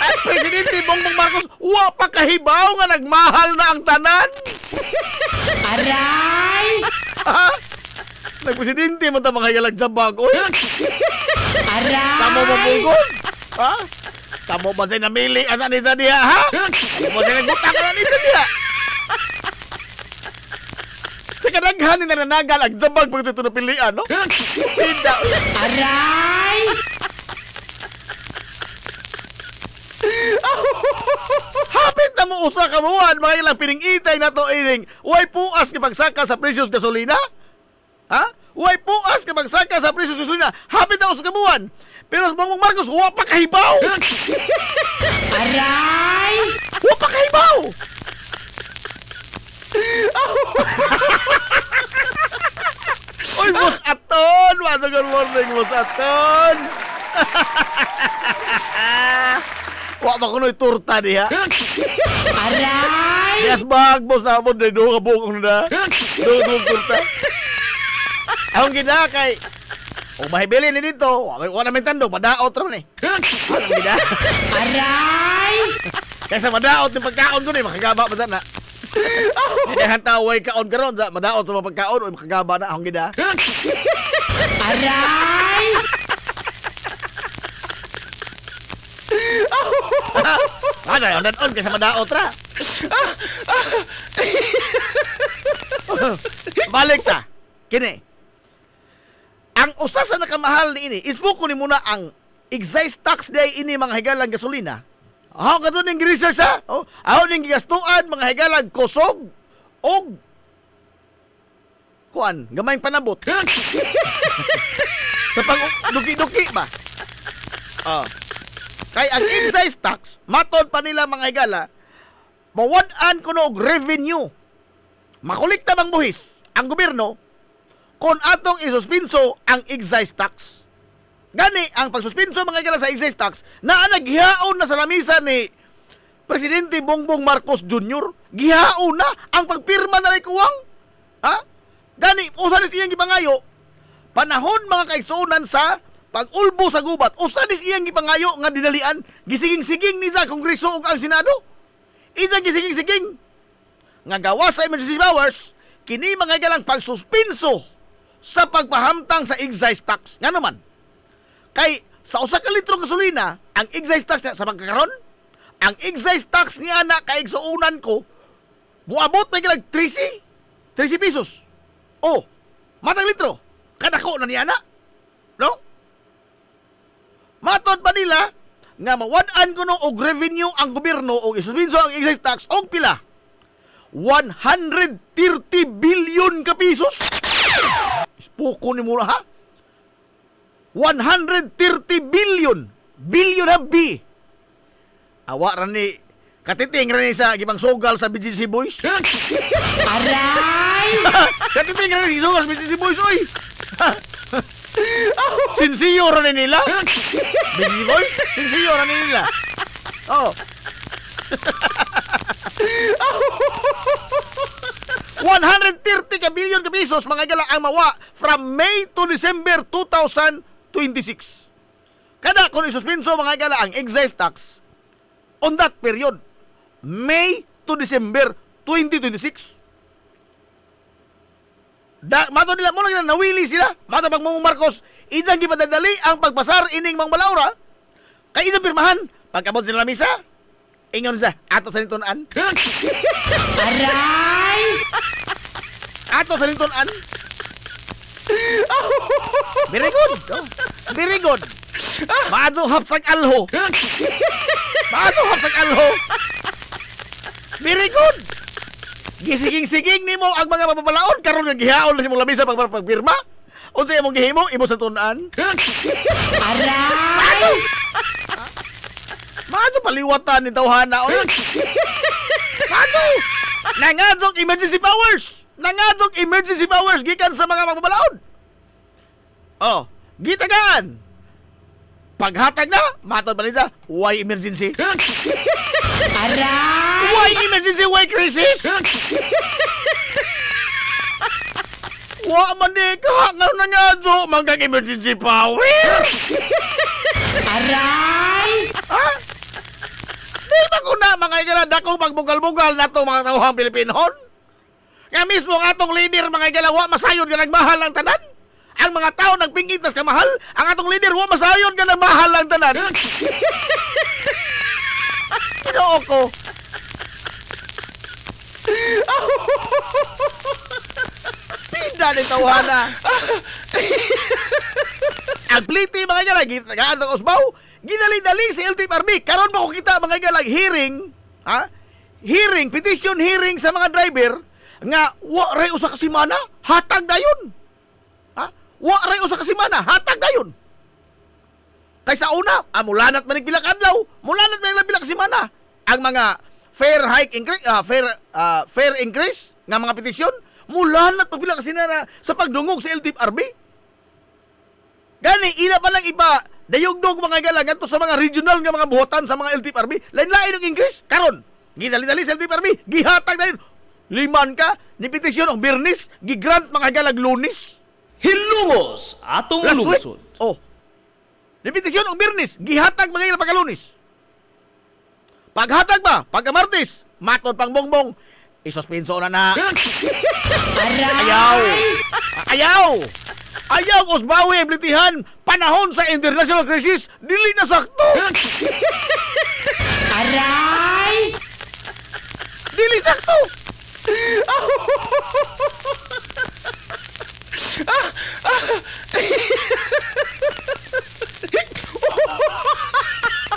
[SPEAKER 1] At presidente Bongbong Marcos, wa pa kahibaw nga nagmahal na ang tanan. Ha? Nagpresidente man ta mga hiyalag sa bago. Tamo mo pugod? Ha? Tamo ba sa'y namili anak ni Zadia, ha? Tamo ba sa'y nagbutang anak ni Zadia? Sa kadaghan ni nananagal ang zabag pag ito napilian, no? Pinda. Hapit na mo usa ka buwan, mga ilang piningitay na to ining way puas kay pagsaka sa presyos gasolina? Ha? Way puas kay pagsaka sa presyos gasolina. Hapit na usa ka buwan. Pero sa Bongbong Marcos, wa pa kahibaw. Wa pa kahibaw. Oy, Boss Aton! Good morning, Boss Aton! Wa ba kuno'y turta niya? Yes, bag, boss na mo. Doon ka bukong na. Doon turta. Ang gina kay... Kung mahibili ni dito, wala namin tando, madaot rin eh. Ang gina. Kaysa madaot yung pagkaon ko na, makagaba pa sana. Hindi hantaway kaon ka ron, madaot yung pagkaon, makagaba na, ang gina. Ano yung nanon kaysa madaot ra? Balik ta. Kini. Ang usa sa nakamahal ni ini, isbuko ni muna ang excise tax day ini mga higalang gasolina. Ako ka ning research ha? Oh, ako ning gigastuan mga higalang kusog og kuan, gamayng panabot. Sa pang duki-duki ba? Oh. Kay ang excise tax, matod pa nila mga higala, mawad-an kuno og revenue. Makulikta bang buhis ang gobyerno kung atong isuspinso ang excise tax. Gani, ang pagsuspinso mga higala sa excise tax na naghihaon na sa lamisa ni Presidente Bongbong Marcos Jr. Gihaon na ang pagpirma na kuwang. Ha? Gani, usa ni siyang gipangayo, panahon mga kaigsuonan sa pag-ulbo sa gubat, usa dis iyang gipangayo nga dinalian, gisiging-siging ni sa Kongreso ug ang Senado. Isa gisiging-siging nga gawa sa emergency powers, kini mga galang pagsuspinso sa pagpahamtang sa excise tax. Nga naman, kay sa usa ka litro gasolina, ang excise tax sa pagkakaron, ang excise tax niya na kaigsuonan ko, muabot na gilang 13 pesos. Oh, matang litro, kadako na niya na. No? Matod pa nila nga mawad-an kuno og revenue ang gobyerno og isuspinso ang excise tax og pila 130 billion ka pesos. Ispuko ni mura ha? 130 billion. Billion ha B. Awa ra ni katiting ra ni sa gibang sugal sa BGC Boys. Aray! Katiting ra ni sugal sa BGC Boys oy. Sinsiyo ra ni nila. BGC Boys, sinsiyo ra ni nila. Oh. 130 ka billion ka pesos mga gala ang mawa from May to December 2026. Kada kung isuspenso mga gala ang excise tax on that period, May to December 2026. Mato nila mo lang nawili sila. Mato pag Bongbong Marcos, idang gipadadali ang pagpasar ining mga malaura. Kay idang pirmahan, pagkabot sila misa, Ingon sa ato sa nitunan.
[SPEAKER 3] Aray!
[SPEAKER 1] Ato sa nitunan. Very good. Oh. Very good. Maadyo hapsag alho. Maadyo hapsag alho. Very good. Gisiging-siging nimo ang mga mapapalaon karon nga gihaon na si mong labisa pagpirma. Unsa imong gihimo imo sa tunan?
[SPEAKER 3] Aray!
[SPEAKER 1] Maadyo paliwatan ni tawhana oy. Maadyo. Nangadjog emergency powers. Nangadjog emergency powers gikan sa mga mapapalaon. Oh, gitagaan. Paghatag na, matod pa rin sa, why emergency?
[SPEAKER 3] Aray!
[SPEAKER 1] Why emergency? Why crisis? Wa man di ka, nga na nga, Jo, manggang emergency power.
[SPEAKER 3] Aray!
[SPEAKER 1] Ha? Di ba ko na, mga igala, dakong pagbugal-bugal na itong mga tauhang Pilipinon? Nga mismo nga atong leader, mga igala, wa masayod nga nagmahal ang tanan? Ang mga tao nagpingit nas kamahal, ang atong leader, wa masayod nga nagmahal ang tanan? Kinoo ko. Pida ni tawhana. Ang pliti mga galag, gaan ng usbaw, ginali-dali si LTFRB. Karon mo ko kita mga galag hearing, ha? Hearing, petition hearing sa mga driver nga wa ray usa ka semana, hatag dayon. Ha? Wa ray usa ka semana, hatag dayon. Kay sa una, mulanat man ning pila ka adlaw, mulanat man ning pila ka semana. Ang mga fair hike increase, fair increase nga mga petisyon, mulanat pa pila ka semana sa pagdungog sa LTFRB. Gani ila pa lang iba dayugdog mga galang ngadto sa mga regional nga mga buhotan sa mga LTFRB, lain-lain ang increase karon. Gidali-dali sa LTFRB, gihatag dayon. Liman ka ni petisyon og Birnis, gigrant mga galag Lunes.
[SPEAKER 2] Hilungos atong
[SPEAKER 1] Last week.
[SPEAKER 2] lungsod.
[SPEAKER 1] Oh. Ni petisyon og Birnis, gihatag mga galang pagka-Lunes. Paghatag ba, pagka-Martes, matod pang bongbong, isuspenso na. Ayaw. Ayaw. Ayaw usbawi iblitihan panahon sa international crisis, dili na sakto.
[SPEAKER 3] Aray!
[SPEAKER 1] Dili sakto.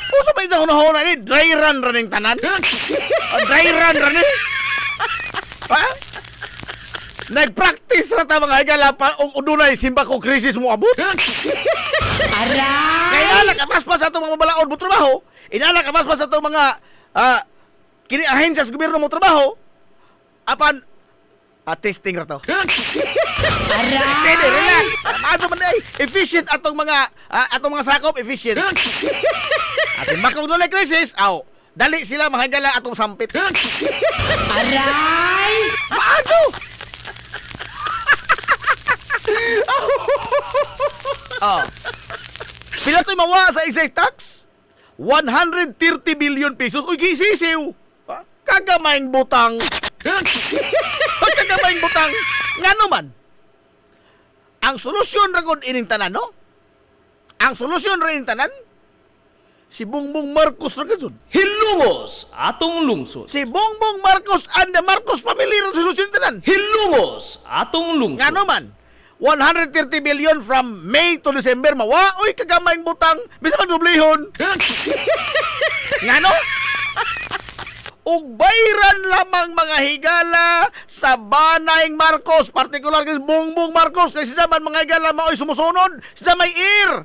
[SPEAKER 1] Usa pa isang hunahuna ni dry run running tanan. Dry run running. Ha? Nag-practice na ta mga higala pa og dunay simba ko krisis mo abot.
[SPEAKER 3] Aray!
[SPEAKER 1] Kaya inala kapaspas sa itong mga mabalaod mo trabaho, inala kapaspas sa itong mga kini ahensya sa gobyerno mo trabaho, apan testing ra to. Steady, relax. Maadto man day efficient atong mga sakop efficient. Asin bakong dunay krisis, dali sila mga higala atong sampit.
[SPEAKER 3] Aray!
[SPEAKER 1] Maadto. Pila to'y mawa sa excise tax? 130 billion pesos. Uy, gisisiw. Kagamaing butang. Kagamaing butang. Nga naman, ang solusyon ragod ining tanan, no? Ang solusyon rin ining tanan, si Bongbong Marcos ragod.
[SPEAKER 2] Hilungos atong lungsod.
[SPEAKER 1] Si Bongbong Marcos and the Marcos family rin solusyon tanan.
[SPEAKER 2] Hilungos atong lungsod.
[SPEAKER 1] Nga naman, 130 billion from May to December mawa. Uy, kagamaing butang. Bisa man dublihon. Nga no? Ug bayran lamang mga higala sa Banayng Marcos, partikular kay Bongbong Marcos, kay siya man mga higala mao'y sumusunod, siya may ear.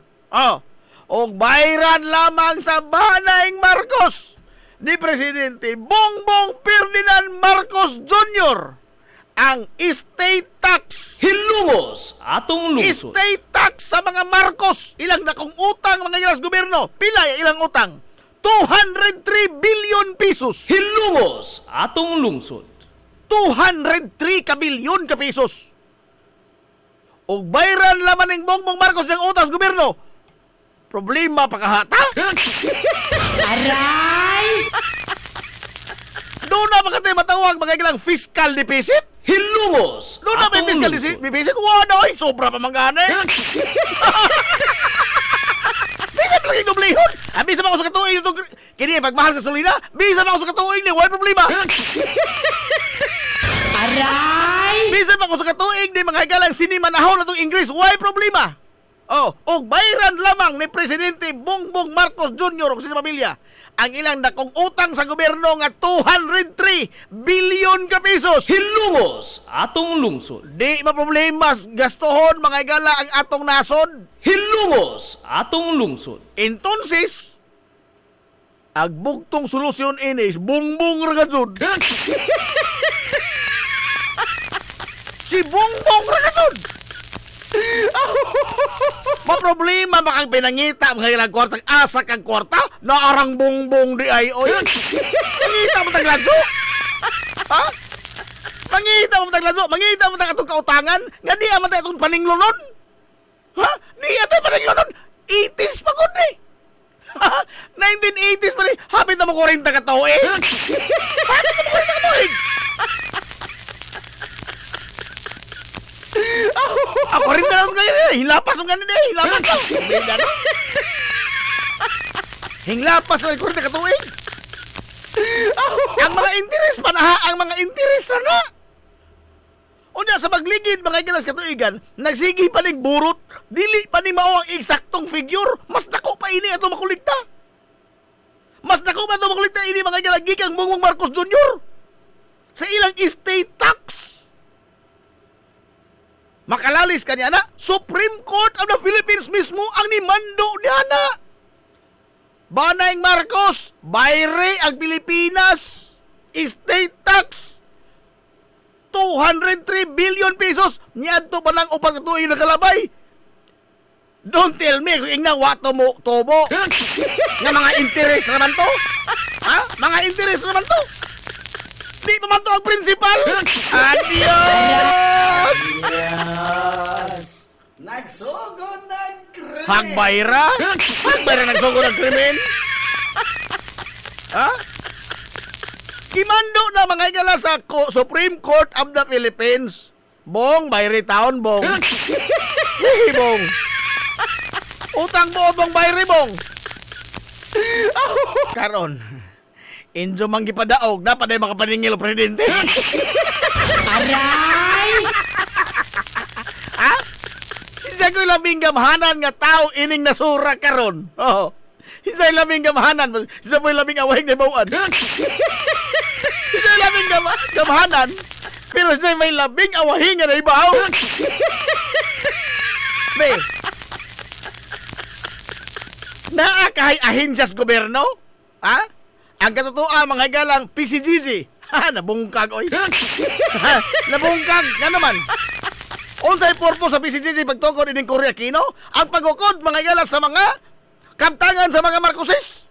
[SPEAKER 1] Ug bayran lamang sa Banayng Marcos ni Presidente Bongbong Ferdinand Marcos Jr. ang estate tax.
[SPEAKER 2] Hilungos atong lungsod.
[SPEAKER 1] Estate tax sa mga Marcos. Ilang dakong utang mga higala sa gobyerno. Pila ilang utang? 203 billion pesos.
[SPEAKER 2] Hilungos atong lungsod.
[SPEAKER 1] 203 ka bilyon ka pesos. Og bayran laman ng Bongbong Marcos ng utang sa gobyerno. Problema pakahata.
[SPEAKER 3] Aray!
[SPEAKER 1] Doon na makatay matawag mga ilang fiscal deficit.
[SPEAKER 2] Hilungos
[SPEAKER 1] Doon na may fiscal deficit. Wala oy, sobra pa mangana. Bisa pa lagi dublihon. Abi sa mga sa katuig ito Kini pagmahal sa gasolina, bisan ako sa katuig ni, wala problema. Bisan ako sa katuig ni mga higalang sinimanahon na itong Ingles, wala problema. Oh, og bayran lamang ni Presidente Bongbong Marcos Jr. o sa pamilya ang ilang dakong utang sa gobyerno nga 203 billion ka pesos.
[SPEAKER 2] Hilungos atong lungsod.
[SPEAKER 1] Di maproblema gastohon mga higala ang atong nasod.
[SPEAKER 2] Hilungos atong lungsod.
[SPEAKER 1] Entonces, ang bugtong solusyon inis, Bongbong Ragasod. Si Bongbong Ragasod. Maproblema makang pinangita mga ilang kwartang asa kang kwarta na arang bongbong di ay oy. Mangita mo tagladyo? Ha? Mangita mo tagladyo? Mangita mo tag atong kautangan? Nga di aman tayo itong paninglonon? Ha? Di atay paninglonon? 80s pa gud eh. 1980s pa rin. Hapit na mo 40 katuig. Hapit na mo 40 katuig. Ako rin na lang ngayon eh. Hilapas mo ganun eh. Hilapas mo. Hinglapas lang ko rin na katuig. Ang mga interes pa na ha. Ang mga interes na na. Unya sa magligid mga ikalas katuigan, nagsigi pa ning burot, dili pa ni mao ang eksaktong figure, mas dako pa ini ato makulikta. Mas dako pa ato makulikta ini mga ikalas kang Bongbong Marcos Jr. Sa ilang estate tax. Makalalis kanya na, Supreme Court of the Philippines mismo ang nimando niya na. Banayng Marcos, bayre ang Pilipinas, estate tax, 203 billion pesos. Niadto pa lang upang katuig na kalabay. Don't tell me kung ingnang wato mo tobo. Nga mga interes naman to. Ha? Mga interes naman to. Di pa man to ang principal. Adios!
[SPEAKER 5] Nagsugod ng krimen.
[SPEAKER 1] Hagbayra? Hagbayra nagsugod ng krimen? Ha? Kimando na mga igala sa Supreme Court of the Philippines. Bong, bayri taon, Bong. Hihi, Bong. Utang buot, Bong, bayri, Bong. Karon, injo mang gipadaog, dapat ay makapaningil o presidente. Aray! Ha? Siya ko'y labing gamhanan nga tao ining nasura karon. Oo. Siya labing gamhanan. Siya ko'y labing awahing na bawaan. Siya labing gamhanan. Pero siya may labing awahing na ibaw. Be, naakahay ahinsya sa gobyerno? Ha? Ang katotoa mga galang PCGG. Ha, nabungkag oy. Nabungkag nga naman. Unsay purpose sa PCGG pagtukod ining Cory Aquino? Ang pagukod mga galang sa mga kabtangan sa mga Marcoses.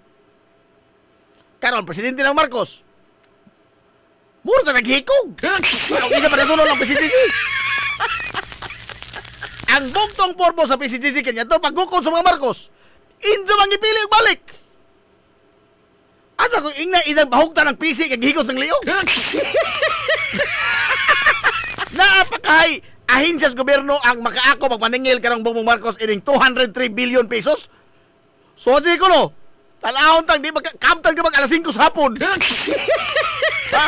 [SPEAKER 1] Karon presidente ng Marcos. Mura sa naghikog. Hindi ka pa nasunod ng PCGG. Ang bugtong purpose sa PCGG kanya to pagukod sa mga Marcos. Injo mang ipili og balik. Asa kung ingna isang bahugta ng PC kag higos ng liyo? Naapakay ahinsya sa gobyerno ang makaako pagmaningil karong Bongbong Marcos ining 203 billion pesos. So di ko no. Tanahon tag di magkabtan ka mag alas 5 sa hapon. Ha?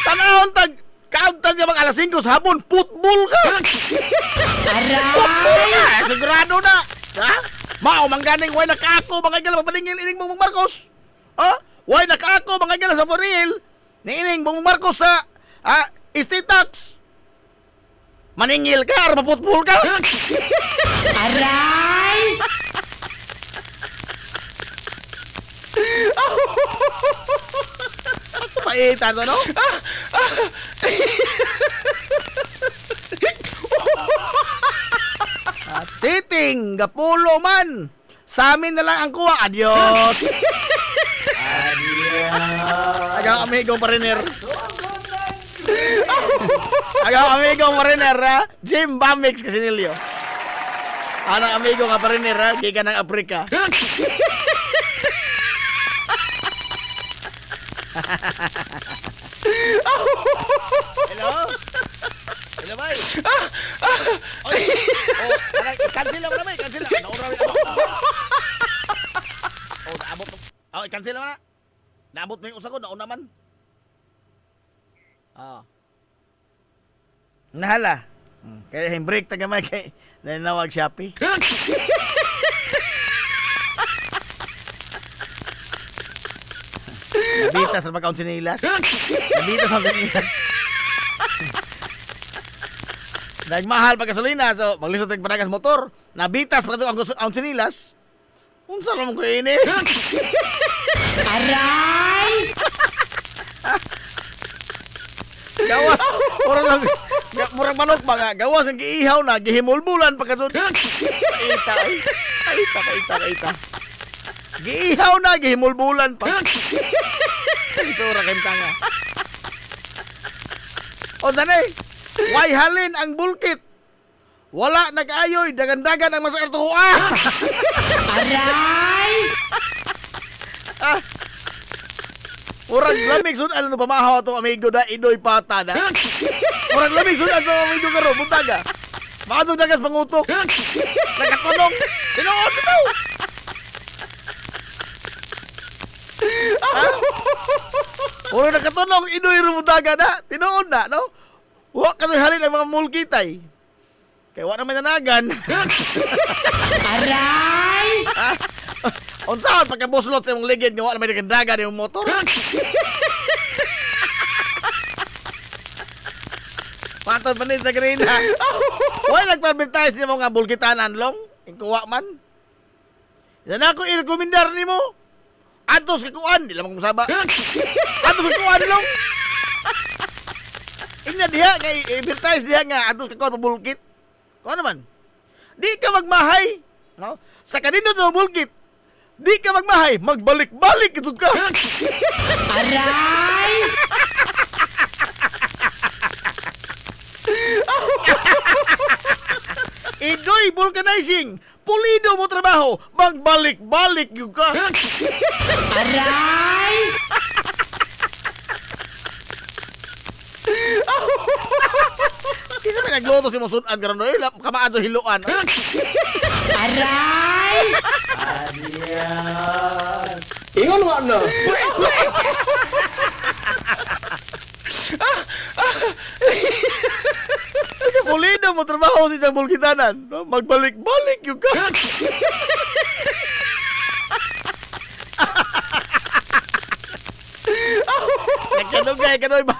[SPEAKER 1] Tanahon tag kabtan ka mag alas 5 sa hapon, football ka. Football ka, sigurado na. Ha? Mao mangganing way nakaako mga gala pagmaningil ining Bongbong Marcos. Ha? Way nakaako mga gala sa paningil ni ining Bongbong Marcos sa estate tax. Maningil ka, ar maputbol ka. Aray! Basta paitan to, no? Titing, gapulo man. Sa amin na lang ang kuha. Adios. Agaw amigo mariner. Agaw amigo mariner ha. Jim Bamix Casinilio. Anang amigo nga mariner ha. Gikan ng Afrika. Hello? Hello, bay? Oy, cancel lang naman, cancel lang. Naurawi ako. Oh, naabot. Oh, cancel lang na. Naabot na yung usa ko, nauna man. Nahala. Kaya yung break tagamay kay nanawag Shopee. Nabitas sa pagkaon sinilas. Nabitas sa sinilas. Nagmahal pa gasolina, so maglisod tayong panagas motor. Nabitas pa ang sinilas. Unsa naman ko ini?
[SPEAKER 3] Aray!
[SPEAKER 1] Gawas. Murang manok ba nga? Gawas ang giihaw na, gihimulbulan pa kasod. Kaita, ay. Kaita. Giihaw na, gihimulbulan pa. Isura kayong tanga. O sanay, why halin ang bulkit? Wala nag-ayoy, dagan-dagan ang masartuha.
[SPEAKER 3] Aray!
[SPEAKER 1] Murag lamig sud ano pamahaw to amigo da idoy pata na. Murag lamig sud ano amigo karo buntaga. Maadto dagas pangutok. Nakatunong. Tinuod bitaw. Murag nakatunong idoy ro buntaga na. Tinuod na no. Wa ka halin ang mga mulkitay. Kay wa na may nanagan.
[SPEAKER 3] Aray!
[SPEAKER 1] Unsaon pagkabuslot sa imong ligid nga wala may dagan yung motor? Patod pa sa green ha. Wala nagpa-advertise ni mo nga bulkitanan long. Ingkuwa man. Yan ako i-recommendar ni mo. Atos kakuan. Di lamang masaba. Atos kakuan long. Ingna diha nga i-advertise diha nga atos kakuan pabulkit. Kung ano man. Di ka magmahay. No? Sa kanino sa bulkit. Di ka magmahay, magbalik-balik ito ka.
[SPEAKER 3] Aray!
[SPEAKER 1] Idoy vulcanizing, pulido mo trabaho, magbalik-balik yung ka.
[SPEAKER 3] Aray!
[SPEAKER 1] Kisa may nagluto si Musunan ka rin, kamaan sa hiluan.
[SPEAKER 3] Aray!
[SPEAKER 5] Ingon nga na.
[SPEAKER 1] Sige, pulido mo trabaho sa isang bulkitanan, no? Magbalik-balik yung ka. Nagkanugay ka doy ba?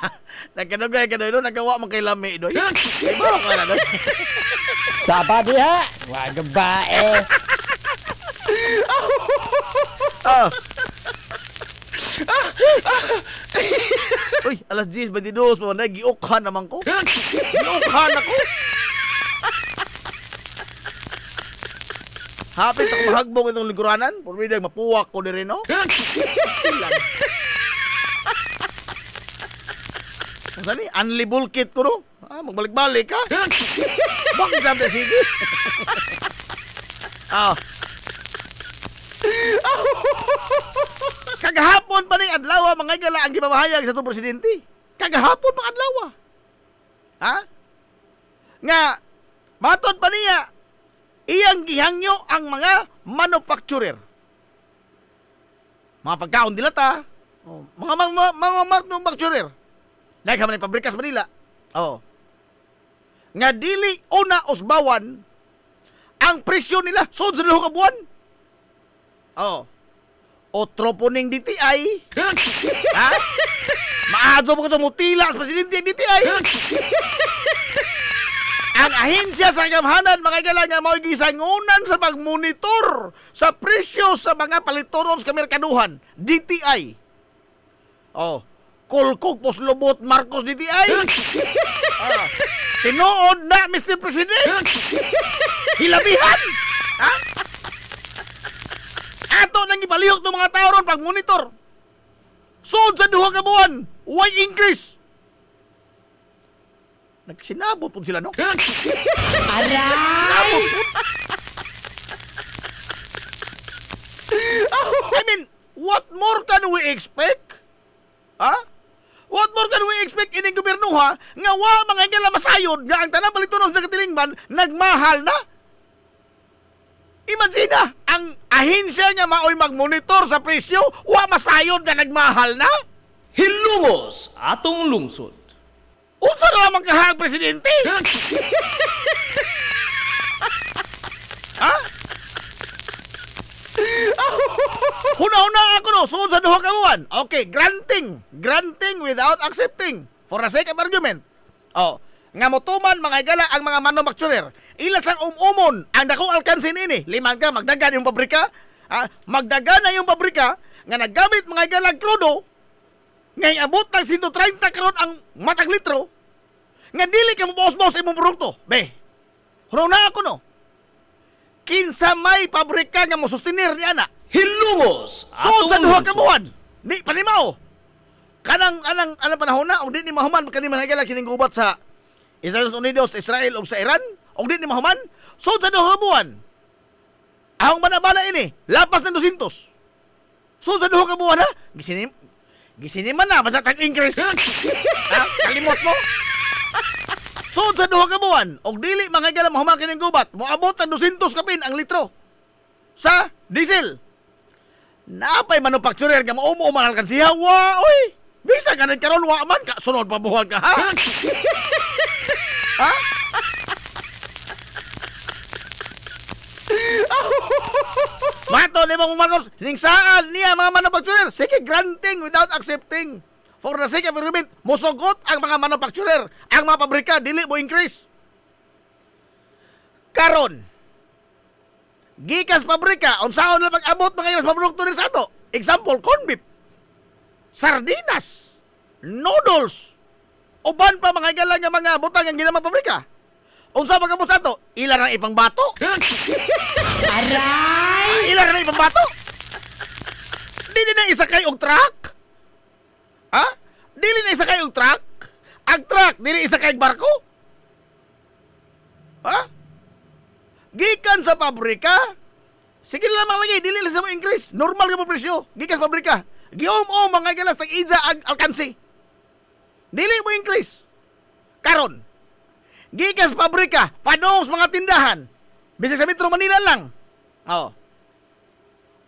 [SPEAKER 1] Nagkanugay ka doy, no? Nagawa mo kay lami doy. Kay mo ka na doy.
[SPEAKER 6] Saba diha, wag bae.
[SPEAKER 1] Ah. Uy, alas 10:22 mo na giukhan naman ko. Giukhan ako. Hapit ako mahagbong itong liguranan. Purmidag mapuwak ko din rin, no? Ang sani, unlibul kit ko, no? Magbalik-balik, ha? Bakit sabi, sige? Kagahapon pa ning adlaw mga gala ang gipamahayag sa itong presidente. Kagahapon mga adlaw. Ha? Nga matod pa niya iyang gihangyo ang mga manufacturer. Mga pagkaon dilata. Mga manufacturer. Dahil ka man pabrika sa Manila. Nga dili una usbawan ang presyo nila sud sa duha ka buwan. Otro po ning DTI. Ha? Maadso mo ka sa mutila sa presidente ng DTI. Ang ahensya sa gamhanan mga igala nga mao gisangunan sa pagmonitor sa presyo sa mga palitoron sa merkaduhan. DTI. Kulkog Poslobot Marcos DTI. Tinuod na Mr. President. Hilabihan. Ha? Ato nang ipalihok ng mga tao ron pag monitor. Sud sa duha ka buwan, why increase? Nagsinabot po sila, no?
[SPEAKER 3] Aray!
[SPEAKER 1] I mean, what more can we expect? Ha? What more can we expect ining gobyerno ha? Nga wa mga ingala masayod nga ang tanang balitunon sa katilingban nagmahal na? Imagine na! ang ahensya nga maoy magmonitor sa presyo, wa masayod nga nagmahal na?
[SPEAKER 2] Hilungos atong lungsod.
[SPEAKER 1] Unsa na lamang kahang presidente? Ha? Huna-huna ako no, suod sa duha ka buwan. Okay, granting. Granting without accepting. For the sake of argument. Oh, nga motuman mga igala ang mga manufacturer. Ila sang umon ang dakong alkansin ini. Liman ka, magdagan yung pabrika. Magdagan na yung pabrika nga naggamit mga igala krudo. Ngay abot ng 130 karon ang matag litro. Nga dili ka mo bawas-bawas imong produkto. Be, huna ako no. Kinsa may pabrika nga mo sustenir ni ana.
[SPEAKER 2] Hilungos
[SPEAKER 1] So sa
[SPEAKER 2] atong
[SPEAKER 1] duha ka
[SPEAKER 2] lungsod.
[SPEAKER 1] buwan, di panimaw. Kanang anang panahon na og di ni mahuman kani mga higala kining gubat sa Estados Unidos, Israel ug sa Iran, og di ni mahuman. So sa duha ka buwan, ahong manabala ini, lapas ng 200. So sa duha ka buwan ha, gisiniman na basta tag-increase. Ha? Kalimot mo. So sa duha ka buwan, og dili mga higala mahuman kining gubat, moabot ang 200 kapin ang litro sa diesel. Napay manufacturer nga maumo man alkansiya. Wa, oy. Bisa ganit karon wa man ka sunod pa buwan ka, ha? Ha? Mato ni Mang Marcos, ning saan niya mga manufacturer? Sige, granting without accepting. For the sake of agreement, musugot ang mga manufacturer. Ang mga pabrika, dili mo increase. Karon, gikas pabrika, unsaon na pag-abot mga ilas produkto nila sa ato. Example, corn beef, sardinas, noodles, uban pa mga igalang nga mga butang ang ginamang pabrika. Unsa pag-abot sa ato? Ilan ang ipang bato? Aray! Ilan ang ipang bato? Dili na isa kay og truck? Ha? Dili na isa kay og truck? Ang truck, dili isa kay barko? Ha? Gikan sa pabrika, sige lamang lagi, dili lang sa mo increase. Normal ka mo presyo. Gikan sa pabrika. Giom-om mga galas tag-idza ag alkansi. Dili mo increase. Karon, gikan sa pabrika, padong sa mga tindahan. Bisag sa Metro Manila lang. Oh.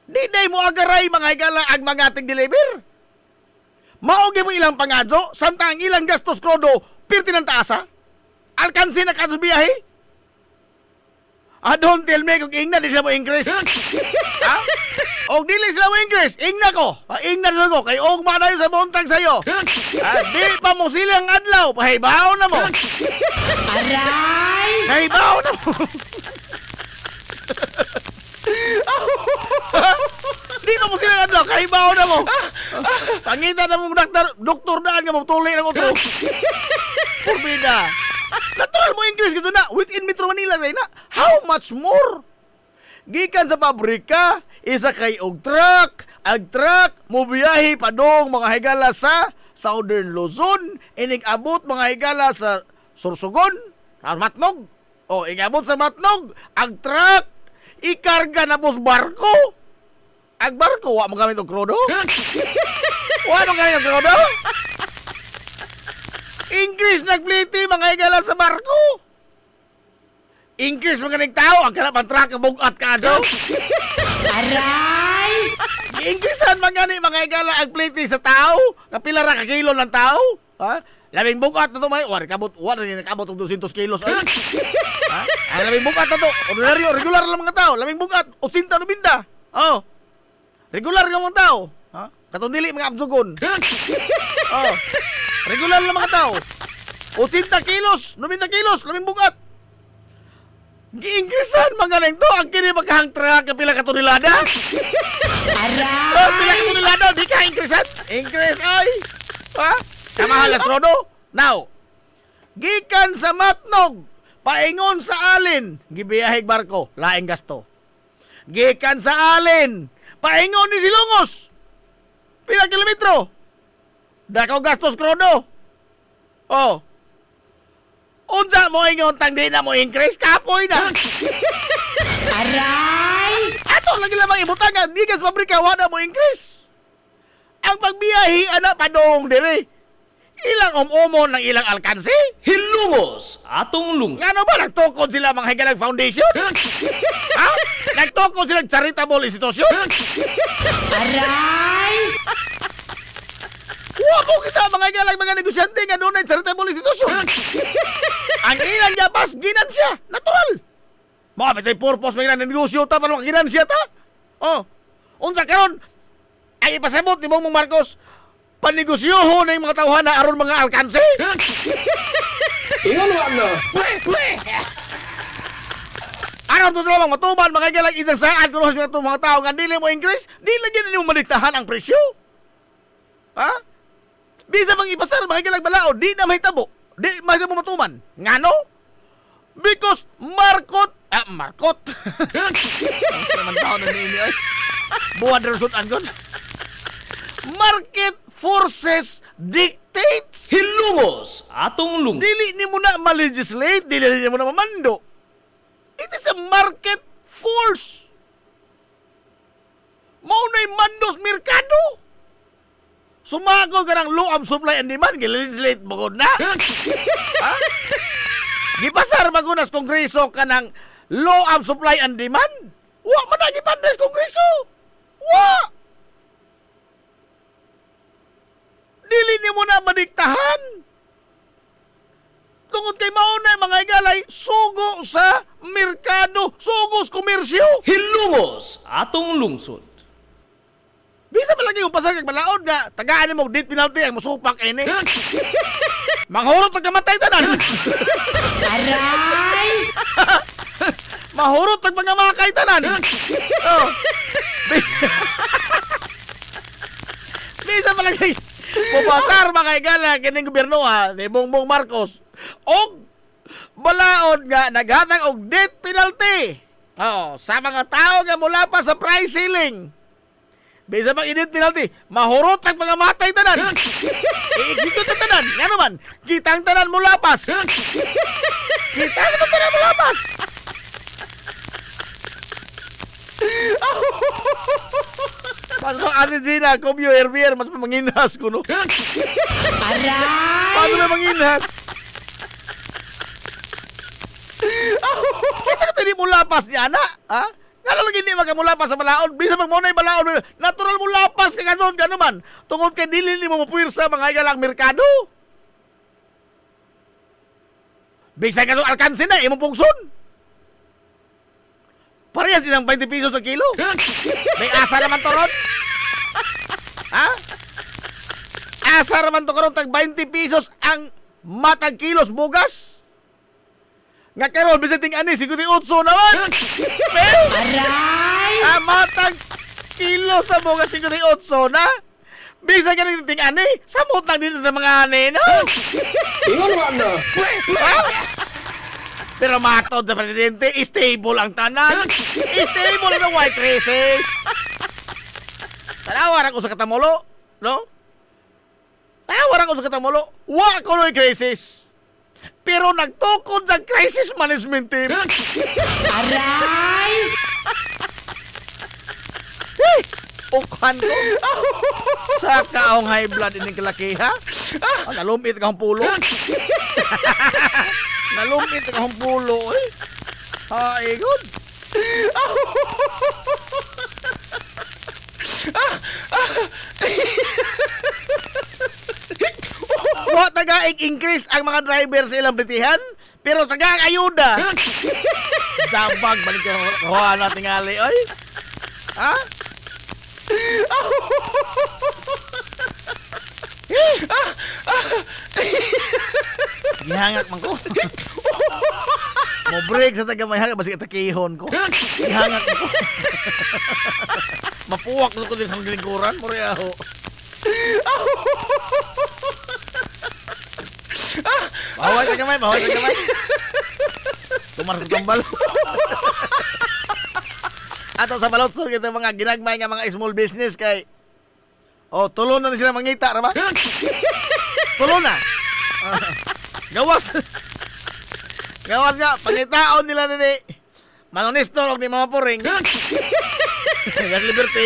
[SPEAKER 1] Di day mo agaray mga higala ag mga tig-deliver. Maogi mo ilang pangadyo, samtang ilang gastos krodo, pirti ng taasa. Alkansi na kadtos biyahe. Don't tell me kung ingna di sila mo increase. Ha? O dili sila mo increase, ingna ko. Ingna sila ko, kay og manayo sa buntang sayo. Di pa mo silang adlaw, pahibaw na mo. Aray! Pahibaw na mo. Di pa mo silang adlaw, kahibaw na mo. Pangita na mo doktor daan nga mo tuloy ng utro. Purbida. Natural mo increase gito na within Metro Manila ray na. How much more? Gikan sa pabrika, isa kay og truck, ag truck mo biyahe padong mga higala sa Southern Luzon, ining abot mga higala sa Sorsogon, Matnog. O ingabot sa Matnog, ag truck ikarga na pos barko. Ag barko wa magamit og krudo? Wa magamit og krudo? Increase nagpliti mga higala sa barko. Increase mga nagtao ang kanapan truck ang bugat ka adyo. Aray! Increasean mga ni mga higala ang pliti sa tao. Kapila ra ka kilo ng tao. Ha? Labing bugat na to may war kabot na nakabot og 200 kilos. Ay. Ha? Ang labing bugat na to, ordinaryo regular lang mga tao. Labing bugat 80-90. Oh. Regular nga mga tao. Ha? Katong dili mga absugon. Oh. Regular lang mga tao. 80 kilos, 90 kilos, laming bugat. Gi-ingresan mga nang to, ang kini magkahang truck kapila ka tonelada. Aray! Oh, pila ka tonelada, di ka ingresan? Increase, ay. Ha? Kamahalas, Rodo. Now, gikan sa Matnog, paingon sa Alin, gibiyahig barko, laing gasto. Gikan sa Alin, paingon ni Silungos. Pila kilometro? Dakaw gastos krodo. Oh. Unsa mo ingon tang di na mo increase kapoy na. Aray! Ato lagi lamang ibutangan, di kas pabrika wala mo increase. Ang pagbiyahe ana padong dire. Ilang umumon ng ilang alkansi?
[SPEAKER 2] Hilungos atong lungsod.
[SPEAKER 1] Ano ba nagtukod sila mga Higalag Foundation? Ha? Nagtukod sila ng charitable institution?
[SPEAKER 6] Aray!
[SPEAKER 1] Wako kita mga Higalag mga negosyante nga doon ay charitable institution. Ang ilang yapas, ginansya. Natural. Mga pitay purpose mga negosyo ta para makaginansya ta. Oh. Unsa karon ay ipasabot ni Bongbong Marcos panegosyoho na yung mga tauhan na aron mga alkansi? Aron to sila mga matuman, mga galang isang saan kung mga tao nga dili mo increase, di lagi na mo madiktahan ang presyo. Ha? Bisa bang ipasar mga galang balao, di na mahitabo, di mahitabo matuman. Ngano? Because Marcot. Ang naman tao na nini ay. Buwan na result anggon. Market forces dictates.
[SPEAKER 2] Hilungos atong lungsod.
[SPEAKER 1] Dili ni mo na ma-legislate, dili ni mo na mamando. It is a market force. Maunay mandos merkado. Sumago ka ng law of supply and demand, gilegislate mo na. Ha? Gipasar magunas kongreso ka ng law of supply and demand? Wa man na gipandas kongreso. Wa! Dili ni mo na madiktahan. Tungod kay maunay mga igalay, sugo sa merkado, sugo sa komersyo.
[SPEAKER 2] Hilungos atong lungsod.
[SPEAKER 1] Bisa ba lagi upasag kag balaod nga tagaan mo death penalty ang musupak ini. Manghurot pag kamatay tanan.
[SPEAKER 6] Aray!
[SPEAKER 1] Mahurot pag pangamakay tanan. Oh. Bisa ba lagi pupasar mga igala kining gobyerno ni Bongbong Marcos og balaod nga naghatag og death penalty. Oh, sa mga tao nga mula pa sa price ceiling. Bisa bang i-death penalty, mahurot ang pangamatay tanan. I-execute ang tanan. Nga naman, kitang tanan mo lapas. Kitang tanan mo lapas. Mas no Argentina, Comyo, Herbier, mas manginhas ko, no?
[SPEAKER 6] Aray!
[SPEAKER 1] Paano na manginhas? Kisa ka tayo mo lapas niya, na? Ha? Kala lagi hindi makamulapas sa balaod. Bisa magmunay balaod. Natural mo lapas ka ganun ka naman. Tungkol kay dili mo mapuwirsa mga igalang merkado. Bisa ka alkansi na, imong pungson. Parehas din ang 20 pesos ang kilo. May asa naman to ron. Ha? Asa naman to karon tag 20 pesos ang matag kilos bugas. Nga karon bisating ani 58 naman.
[SPEAKER 6] Aray!
[SPEAKER 1] Matag kilo sa bugas 58 na. Bisa ka rin ting ani. Samot lang dito sa mga ani no.
[SPEAKER 3] Ingon mo ano?
[SPEAKER 1] Pero matod sa presidente, stable ang tanan. Stable ang white races. Tanawaran ko sa katamulo, no? Tanawaran ko sa katamulo. Wa ko no'y crisis. Pero nagtukod sa crisis management team.
[SPEAKER 6] Aray!
[SPEAKER 1] Ukhan ko. Sa kaong high blood ining kalakiha. Nalumit kang pulo. Nalumit kang pulo. Ay, good. Wa taga-increase ang mga driver sa ilang bitihan, pero taga-ayuda. Zabag, balik ko kuha na tingali, oy. Ha? Gihangak man ko. Mo break sa taga may hangak basi takihon ko. Gihangak man ko. Mapuwak na ko din sa lingkuran mo rin ako. Bawal ka kamay, bawal ka kamay. Tumar sa tumbal. Ato sa balot so kita mga ginagmay nga mga small business kay tulo na sila mangita ra ba? Tulo na. Gawas. Gawas nga pangitaon nila ni Manonesto og ni Mama Puring. Gas Liberty.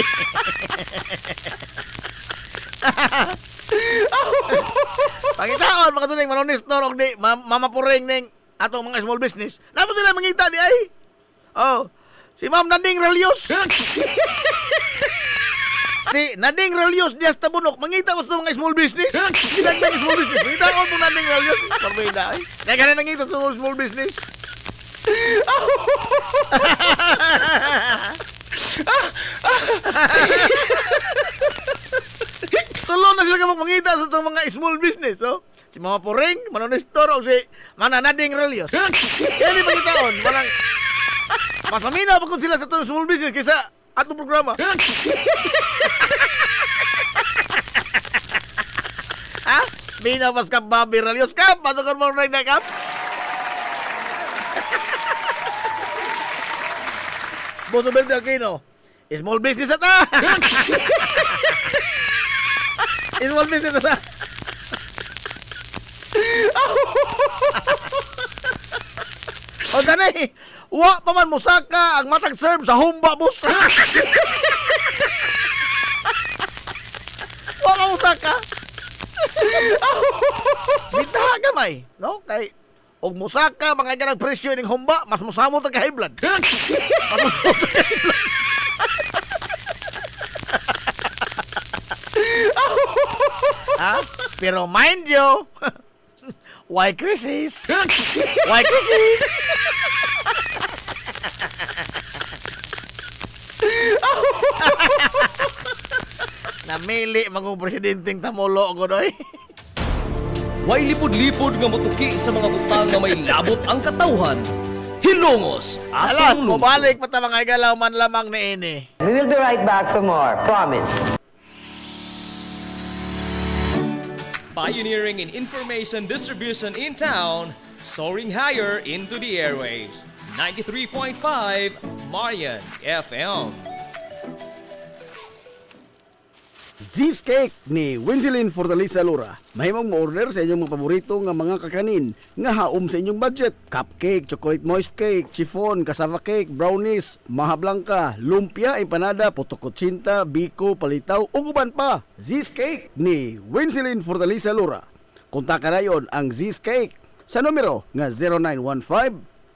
[SPEAKER 1] Pangitaon mga tuning manonistor og di mamapuring ning atong mga small business. Namo sila mangita di ay. Oh, si Ma'am Nading Relios. Si Nading Relios Diaz Tabunok mangita ko sa mga small business. Ginagdag small business. Mangitaon mo Nading Relios. Parbida ay. Kaya ganun nangita sa mga small business. Tulo na sila ka mangita sa itong mga small business, oh. Si Mama Puring, Manonistor, o si Mananading Relios. Kaya di pagkitaon, parang mas maminaw pa kung sila sa itong small business kaysa atong programa. Ha? Minaw pas ka Bobby Relios, Kap? Pasok mo rin na, Kap? Boso Belde Aquino, small business ata! Small business ata! O dani, wa pa man musaka ang matag serve sa humba bus. Wa ka musaka. Bitaha gamay, no? Kay og musaka mga ganang presyo ning humba, mas musamo ta ka high blood. Mas musamo ta ka high blood. Ha? Pero mind you, why crisis? Why crisis? Namili mga presidenteng tamulo ko doy.
[SPEAKER 2] Way lipod-lipod nga motuki sa mga butang nga may labot ang katawhan. Hilongos
[SPEAKER 1] Hala,
[SPEAKER 2] atong lungsod.
[SPEAKER 1] mabalik pa ta mga igalaw man lamang ni ini.
[SPEAKER 7] We will be right back for more. Promise.
[SPEAKER 2] Pioneering in information distribution in town, soaring higher into the airwaves. 93.5 Marian FM.
[SPEAKER 1] Z's Cake ni Winsilin Fortaleza Lura. Mahimong mo-order sa inyong mga paborito nga mga kakanin nga haom sa inyong budget. Cupcake, chocolate moist cake, chiffon, cassava cake, brownies, maha blanca, lumpia, empanada, potokotsinta, biko, palitaw, ug uban pa. Z's Cake ni Winsilin Fortaleza Lura. Kontak kanayon ang Z's Cake sa numero nga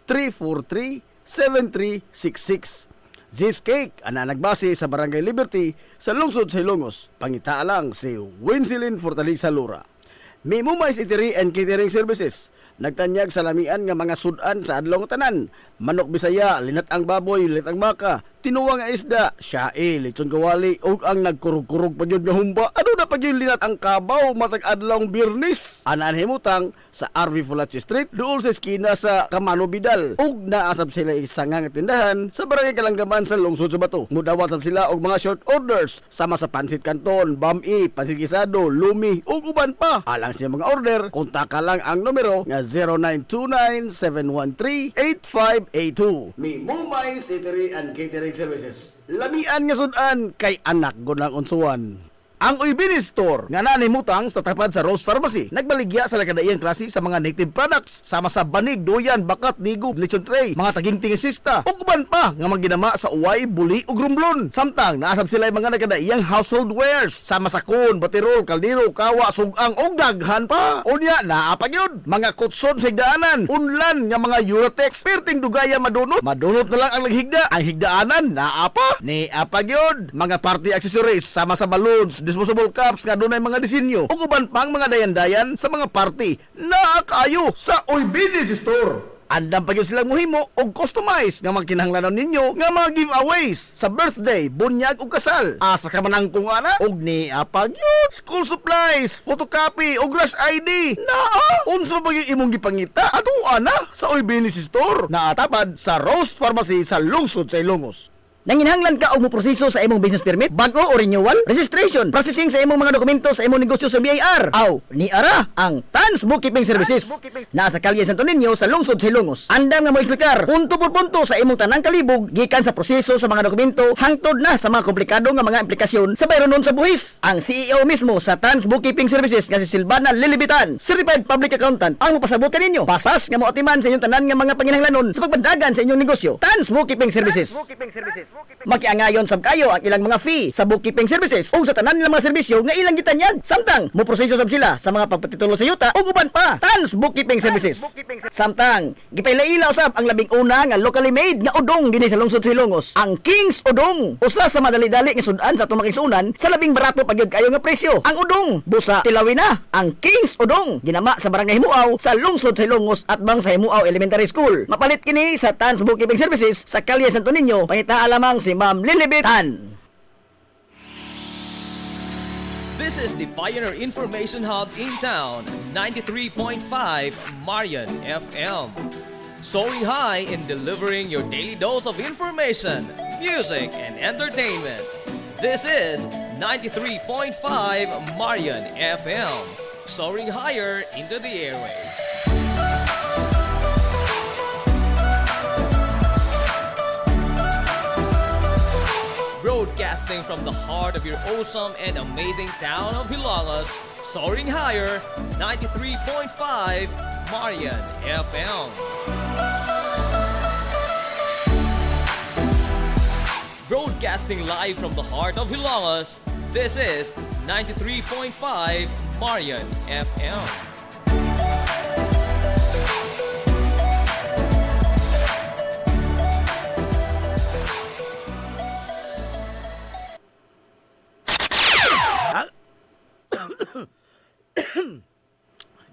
[SPEAKER 1] 0915-343-7366. Z's Cake, ana nagbase sa Barangay Liberty sa lungsod sa Ilongos. Pangita lang si Winsilin Fortaleza Lura. May Mumais Eatery and Catering Services. Nagtanyag sa lamian nga mga sudan sa adlaw nga tanan. Manok Bisaya, linat ang baboy, linat ang baka, tinuwang nga isda, syae, lechon kawali, ug ang nagkurug-kurug pa jud nga humba. Ano na pa jud linat ang kabaw matag adlaw Biyernes. Anaan himutang sa RV Fulachi Street, duol sa eskina sa Camano Bidal. Ug naasab sila isang nga tindahan sa Barangay Kalanggaman sa lungsod sa Bato. Mudawat sab sila og mga short orders sama sa pansit kanton, bami, pansit gisado, lumi ug uban pa. Alang sa mga order, kontak lang ang numero nga 0929-713-8582. May Mumais Eatery and Catering Services. Lamian nga sudan kay anak gunang unsuan. Ang Uybini Store nga nanimutang sa tapat sa Rose Pharmacy nagbaligya sa lakadaiyang klase sa mga native products sama sa banig, duyan, bakat, nigo, lechon tray, mga taginting sista ug uban pa nga magginama sa uway, buli ug rumblon. Samtang naasab sila mga nakadaiyang household wares sama sa kun, batirol, kaldero, kawa, sugang ug daghan pa. Unya naa pa gyud mga kutson sa higdaanan, unlan nga mga Eurotex, perting dugaya madunot na lang ang naghigda. Ang higdaanan naa pa ni apa gyud mga party accessories sama sa balloons, disposable cups nga dunay mga disenyo ug uban pang mga dayan-dayan sa mga party na kayo sa Uybini Store. Andam pa gyud silang mohimo og customize nga magkinahanglanon ninyo nga mga giveaways sa birthday, bunyag ug kasal. Asa ka man ang kung ana og ni apa gyud school supplies, photocopy ug rush ID. Naa unsa pa gyud imong gipangita ato ana sa Uybini Store. Naatapad sa Rose Pharmacy sa lungsod sa Ilongos.
[SPEAKER 8] Nanginhanglan ka og moproseso sa imong business permit, bago o renewal, registration, processing sa imong mga dokumento sa imong negosyo sa BIR. Aw, ni ara ang Tans Bookkeeping Services. Nasa kalye Santo Niño sa lungsod sa Ilongos. Andam nga mo eksplikar punto por punto sa imong tanang kalibog gikan sa proseso sa mga dokumento hangtod na sa mga komplikado nga mga implikasyon sa bayronon sa buhis. Ang CEO mismo sa Tans Bookkeeping Services nga si Silvana Lilibitan, Certified Public Accountant, ang mopasabot kaninyo. Paspas nga moatiman sa inyong tanan nga mga panginahanglanon sa pagbandagan sa inyong negosyo. Tans Bookkeeping Services. Makiangayon sab kayo ang ilang mga fee sa bookkeeping services o sa tanan nilang mga serbisyo nga ilang gitanyag. Samtang mo proseso sab sila sa mga pagpatitulo sa yuta o uban pa. Tans Bookkeeping Services. Samtang gipailaila usab ang labing una nga locally made nga udong dinhi sa lungsod sa Ilongos. Ang King's Udong. Usa sa madali-dali nga sudan sa atong makigsunan sa labing barato pagyud kayo nga presyo. Ang udong busa Tilawina. Ang King's Udong ginama sa barangay Himuaw sa lungsod sa Ilongos at bang sa Himuaw Elementary School. Mapalit kini sa Tans Bookkeeping Services sa Kalye Santo Niño. Pangitaa lamang si Ma'am Lilibet Tan.
[SPEAKER 2] This is the Pioneer Information Hub in town, 93.5 Marian FM. Soaring high in delivering your daily dose of information, music, and entertainment. This is 93.5 Marian FM. Soaring higher into the airwaves. Broadcasting from the heart of your awesome and amazing town of Hilangas, soaring higher, 93.5 Marian FM. Broadcasting live from the heart of Hilangas, this is 93.5 Marian FM.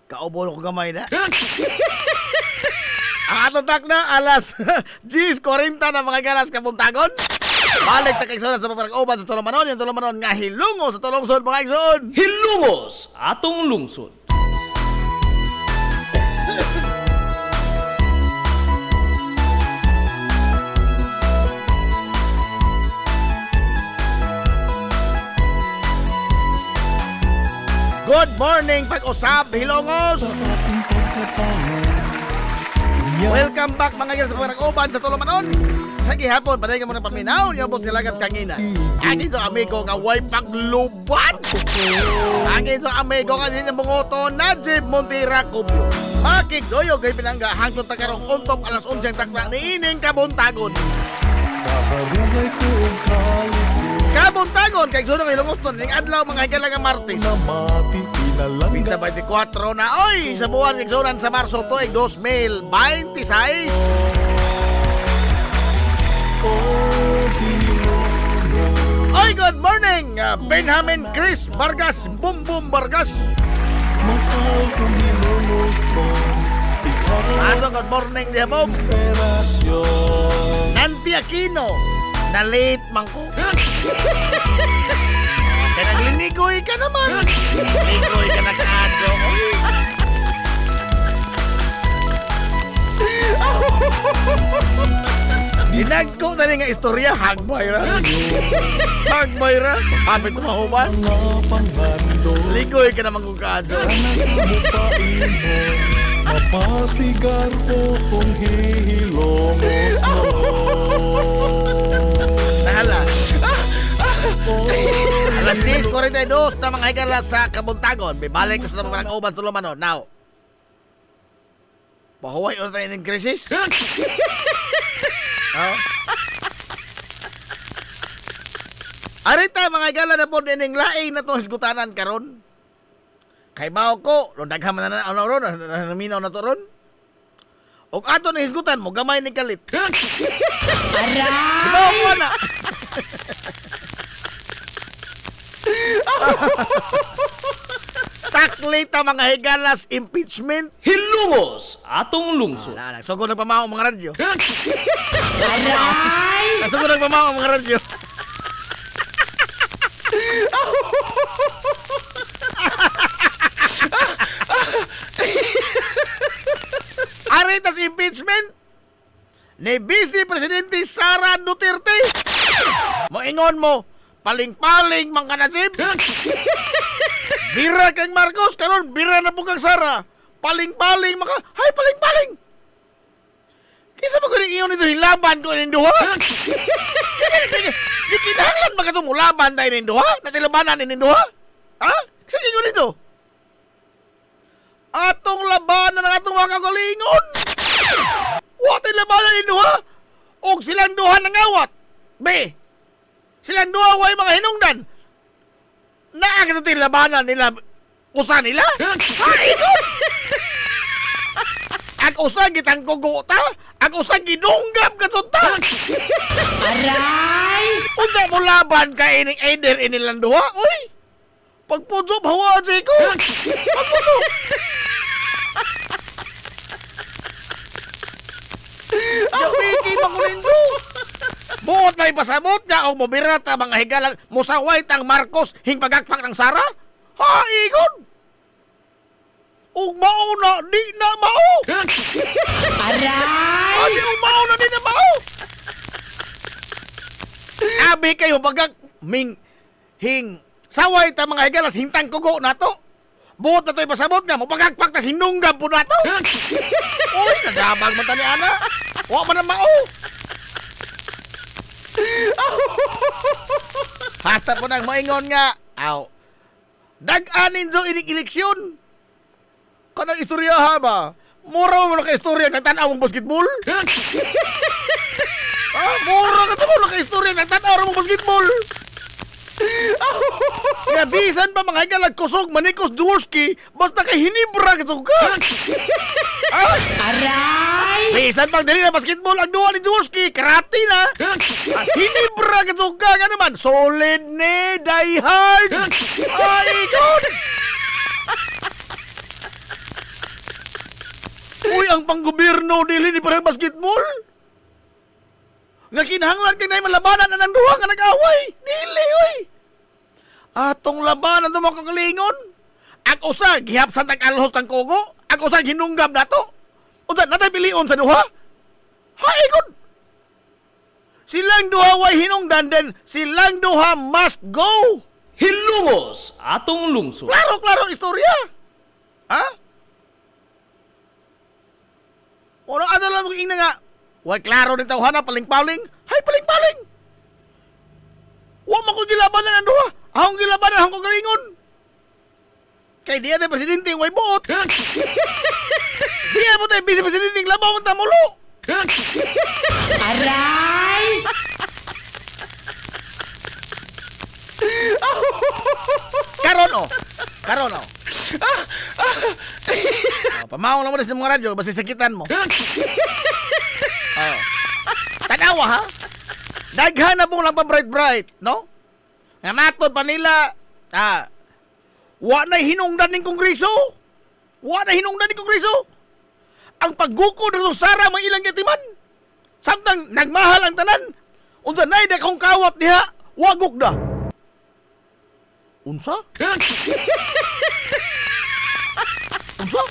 [SPEAKER 1] Kaubo ko gamay na. Ang atong tak na alas 10:40 na mga galas kabuntagon. Balik ta kay sa paparag-uban sa Tolomanon, yung Tolomanon nga hilungo sa Tolongson mga igsoon.
[SPEAKER 2] Hilungos atong lungsod.
[SPEAKER 1] Good morning pag-usap Hilongos. Welcome back mga galas sa paparag-uban sa Tolomanon. Sa gihapon, panay ka muna paminaw, yung boss kalagat kangina. Angin sa amigo nga way paglubat. Angin sa amigo nga din yung bungoto na Jib Montira Kubyo. Makigdoyo kay pinangga hangtod tagarong untong alas 11 takna ni ining kabuntagon. Kabuntagon kay sunong Ilongos nun, ning adlaw mga higalagang Martes. Pinsa 24 na, oy, sa buwan kay sunan sa Marso to, 2026. Oy, good morning, Benjamin Chris Vargas, Boom Boom Vargas. Ano, good morning, diya po. Nanti Aquino, na late man ko. Kaya naglinigoy ka naman. Ligoy ka na kaadyo. Ginagko na rin nga istorya, Hagbayra. Hagbayra, hapit mahuman. Ligoy ka naman kung kaadyo.
[SPEAKER 4] Mapasigar ko kung hihilongos mo.
[SPEAKER 1] Nahala. Alas 10:42 na mga higala sa Kabuntagon. Bibalik ko sa paparag-uban Tolomanon. Now, pahuway o tayo ng krisis? Oh. Arita mga higala na po din yung laing na itong hisgutanan karon. Kay bao ko, daghaman na ano ron, naminaw na to ron. Og ato na hisgutan mo, gamay ni kalit.
[SPEAKER 6] Aray!
[SPEAKER 1] Bao ko na. Taklita mga higalas, impeachment.
[SPEAKER 2] Hilungos atong lungsod.
[SPEAKER 1] Nagsugod ng pamaho mga radyo.
[SPEAKER 6] Aray!
[SPEAKER 1] Nagsugod ng pamaho mga radyo. Aritas impeachment ni Vice Presidente Sara Duterte. Moingon mo, paling-paling mang kanasib. Bira kang Marcos, karon bira na po kang Sara. Paling-paling maka, hay paling-paling. Kisa ba ko rin iyon ito hilaban ko ng duha? Di kinahanglan ba ito mulaban tayo ng duha? Natilabanan ng duha? Ha? Sige ko nito. Atong labanan ng atong mga kagalingon. Wati labanan ng duha. Og silang duha nangawat. Be, silang duha way mga hinungdan. Naaga sa tilabanan nila, usa nila? Ha, ikot! Ang usa gitang kugota, ang usa gidunggab ka ta.
[SPEAKER 6] Aray!
[SPEAKER 1] Unsa mo laban ka ining Eder inilang duha? Uy! Pagpudzo hawa sa ko. Pagpudzo. Yabiki makulindo. Buot may pasabot nga o mobirat ang mga higalang musaway tang Marcos hing pagakpak ng Sara? Ha, ikon! Ug mao na di na mao.
[SPEAKER 6] Aray!
[SPEAKER 1] Di ug mao na di na mao. Abi kayo bagak ming hing saway ta mga higalas hintang kugo nato. Buot na to'y pasabot nga mo pagakpak ta hinunggab po nato. Uy, nagabag man tani ana. Wa man na mao. Hasta po nang maingon nga, aw, dag-anin do ining eleksyon. Kanang istoryaha ba? Mura mo na ka-istorya ng tanaw mong basketball? Mura ka sa mo na ka-istorya ng tanaw mong basketball? Kaya bisan pa mga higalag kusog manikos Jaworski, basta kay hinibra ka ka.
[SPEAKER 6] Aray!
[SPEAKER 1] Bisan pang dali na basketball ang duwa ni Jaworski, karate na. Hinibra ka ka naman, solid ni, die hard. Ay, ikon! Uy, ang panggobyerno dili ni para basketball. Nga kinahanglan kay nay malabanan na ng duha nga nag-away. Dili, uy. Atong labanan to mga kagalingon. Ang usa gihapsan tag alhos tang kugo, ang usa hinunggab nato. Unsa natay pilion sa duha? Ha, ikon. Silang duha way hinungdan den, silang duha must go.
[SPEAKER 2] Hilungos atong lungsod.
[SPEAKER 1] Klaro istorya. Ha? Ano lang kung ina nga? Why klaro din tawhana paling-paling? Hay paling-paling. Wa man ko gilabanan ang duha. Akong gilabanan akong galingon. Kay diya tayo presidente way buot. Diya mo tayo vice presidente labaw mo tamulo.
[SPEAKER 6] Aray!
[SPEAKER 1] Karon oh. Pamawang lang mo na sa mga radyo, basta sakitan mo. Tanawa ha? Daghan na pong lang pa bright, no? Nga matod pa nila, wa na hinungdan ng Kongreso. Ang paggukod ng Sara mga ilang yatiman. Samtang nagmahal ang tanan. Unsa nay da kong kawat diha, wagok da. Unsa? Unsa?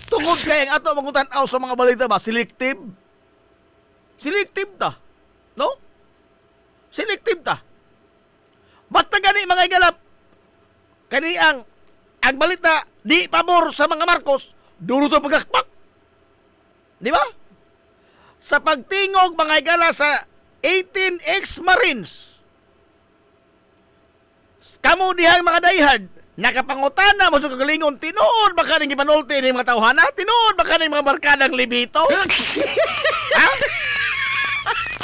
[SPEAKER 1] Tungod kay ang ato mangutan-aw sa mga balita ba, selective ta. No? Selective ta. Basta gani mga igalap, kani ang balita di pabor sa mga Marcos, duro sa pagakpak. Di ba? Sa pagtingog mga igala sa 18 ex-Marines, kamo dihang mga dayhad, nakapangutana mo sa kagalingon, tinuod ba ka ning gipanulti ni mga tawhana? Tinuod ba ka ning mga barkadang libito? Ha?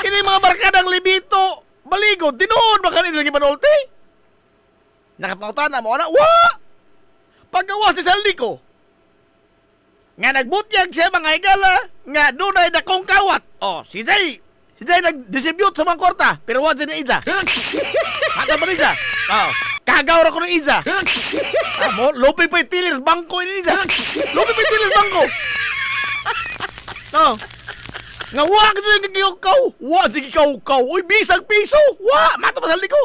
[SPEAKER 1] Kini mga barkadang libito, baligod, tinuod ba ka ning gipanulti? Nakapangutana mo na, wa! Paggawas ni Saldico, nga nagbutyag siya mga igala, nga dunay dakong kawat. Si Jay nag-distribute sa mga kwarta, pero wala siya ni Iza. Mata ba ni Iza? Kagaw ra ko ni Iza. Lupi pa'y tilis bangko ni Iza. Lupi pa'y tilis bangko. Nga wa ka siya nagkikaw. Wa siya kikaw. Uy, bisag piso. Wa, mata ba saldi ko?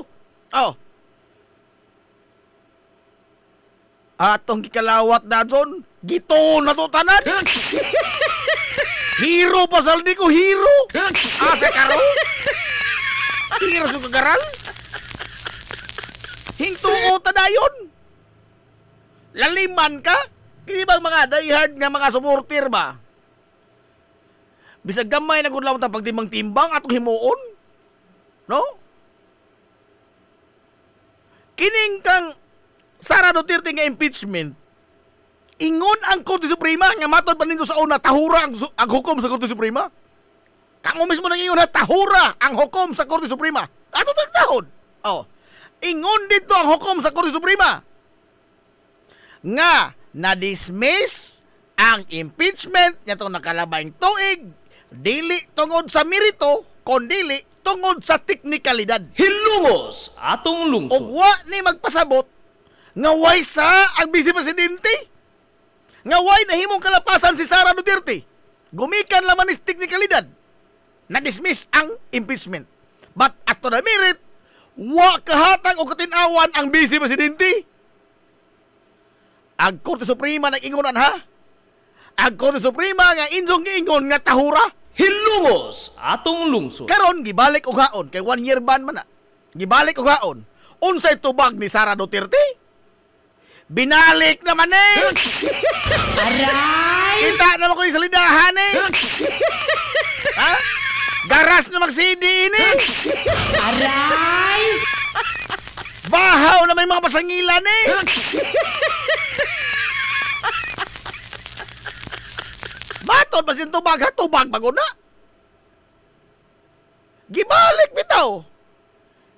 [SPEAKER 1] Atong gikalawat na dyan, gito na to tanan. Hero pa saldi ko, hero. Asa karo? Hero sa kagaral? Hintuo ta dayon. Laliman ka? Kini bang mga dayhard nga mga sumurtir ba? Bisag gamay na gudlaw ta pagtimbang-timbang atong himuon. No? Kining kang Sara Duterte nga impeachment, Ingon ang Korte Suprema nga matod pa nito sa una tahura ang hukom sa Korte Suprema. Kamo mismo nang ingon na tahura ang hukom sa Korte Suprema. Ato tagtahod. Oh. Ingon dito ang hukom sa Korte Suprema nga na-dismiss ang impeachment nitong nakalabaing tuig dili tungod sa merito kundi tungod sa teknikalidad.
[SPEAKER 2] Hilungos atong
[SPEAKER 1] O
[SPEAKER 2] lungsod.
[SPEAKER 1] wa ni magpasabot nga way sa ang Vice Presidente nga way nahimong kalapasan si Sara Duterte. Gumikan laman is teknikalidad. Na-dismiss ang impeachment. But at to the merit, wa kahatag o katinawan ang Vice Presidente. Ang Korte Suprema nag-ingonan ha? Ang Korte Suprema nga injong giingon nga tahura.
[SPEAKER 2] Hilungos atong lungsod.
[SPEAKER 1] Karon gibalik og haon kay 1 year ban man na. Gibalik og haon. Unsay tubag ni Sara Duterte? Binalik naman eh.
[SPEAKER 6] Aray!
[SPEAKER 1] Kita naman ko yung salidahan eh. Ha? Garas na mag-CD ini.
[SPEAKER 6] Aray!
[SPEAKER 1] Bahaw na may mga pasangilan eh. Matod pa sin tubag ha? Tubag bago na. Gibalik bitaw.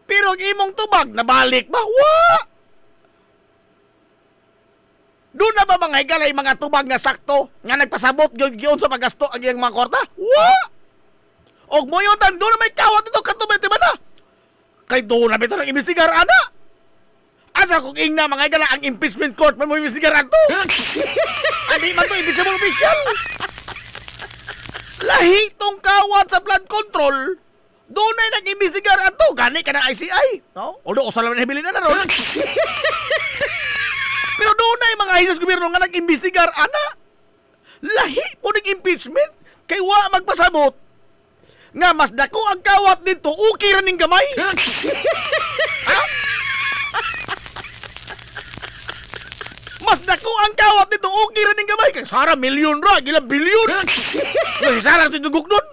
[SPEAKER 1] Pero ang imong tubag, nabalik ba? Wa! Doon na ba mga higalay mga tubag nga sakto nga nagpasabot yun sa paggasto ang iyang mga kwarta? Wa! Og mo yun doon na may kawat ito katubay ba na? Kay doon na bitaw ng investigar ana. Asa kung ing na mga higala ang impeachment court may mo investigar ato? Adi man to invisible official. Lahi tong kawat sa flood control. Doon ay nag-imbestigar ato. Gani ka ng ICI. No? Although, usala na nabilin na ron. Pero doon ay mga ahensya sa gobyerno nga nag-imbestigar, ana. Lahi po ng impeachment. Kay wa magpasabot. Nga mas dako ang kawat dito, okay rin ng gamay. Ha? Mas dako ang kawat dito, okay rin ng gamay. Kay Sara, milyon ra, gilang bilyon. Si Sara, tutugok nun.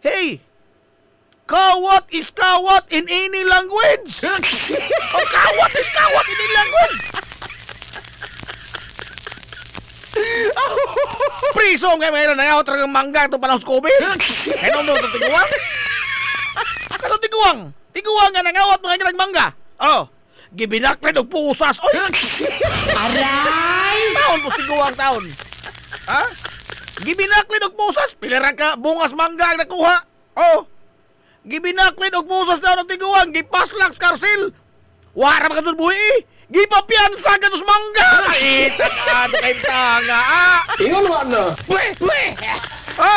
[SPEAKER 1] Hey, kawat is kawat in any language. O kawat is kawat in any language. Priso nga mayroon na yaw talagang mangga itong panahon sa COVID. Kaya nung doon itong tiguang. Katong tiguang. Tiguang nga nangawat mga ilang mangga. Oh, gibinaklan og pusas. Oy!
[SPEAKER 6] Aray!
[SPEAKER 1] Taon po tiguang taon. Ha? Gibinaklan og pusas. Pilira ka bungas mangga ang nakuha. Oh, gibinaklin og pusas daw ng tiguang, gipaslak sa karsil. Wara mga buhi eh. Gipapiansa ka dos mangga. Ay, taka, kay tanga, ah.
[SPEAKER 5] Ingon nga na.
[SPEAKER 1] Ha?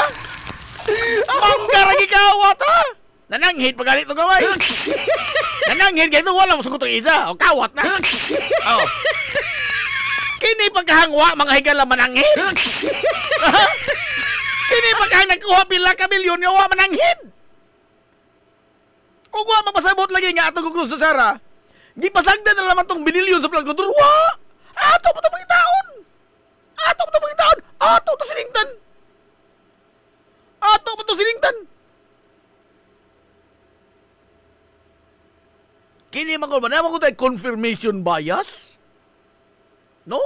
[SPEAKER 1] Mangga ra gikawat, ha? Nananghid pa ganito gaway. Nananghid ganito, wala mo sugot ang isa. O, kawat na. Oh. Kini pagkahangwa, mga higala mananghid. Kini pagkahang nagkuha pila ka milyon, yawa mananghid. O wa mapasabot lagi nga atong kuklos sa Sara. Gipasagdan na naman tong binilyon sa plan control. Wa! Ato pa ito pangitaon! Ato pa ito pangitaon! Ato ito siningtan! Ato pa ito siningtan! Kini mga ba? Naman ko tayo confirmation bias? No?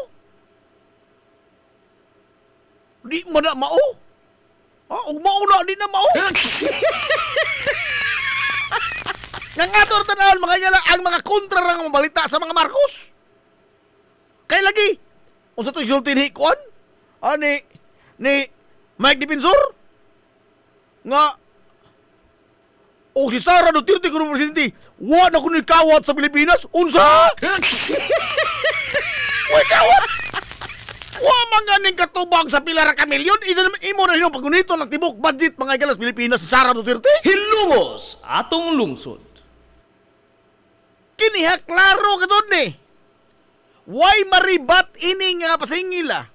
[SPEAKER 1] Di mo na mao? Ha? Ug mao na, di na mao? Nangator tanahon mga yala ang mga kontra ng mga balita sa mga Marcos. Kaya lagi, kung sa ito isulti ni Kuan, ni Mike Defensor, nga, o si Sara Duterte kung presidente, wa na kung kawat sa Pilipinas, unsa? Uy, kawat! Wa mga ning katubang sa pilara ka milyon, isa naman imo na yung pagunito ng tibok budget mga galas Pilipinas si Sara Duterte.
[SPEAKER 2] Hilungos atong lungsod.
[SPEAKER 1] Kiniha klaro ka doon eh. Why maribat ini nga pasingila?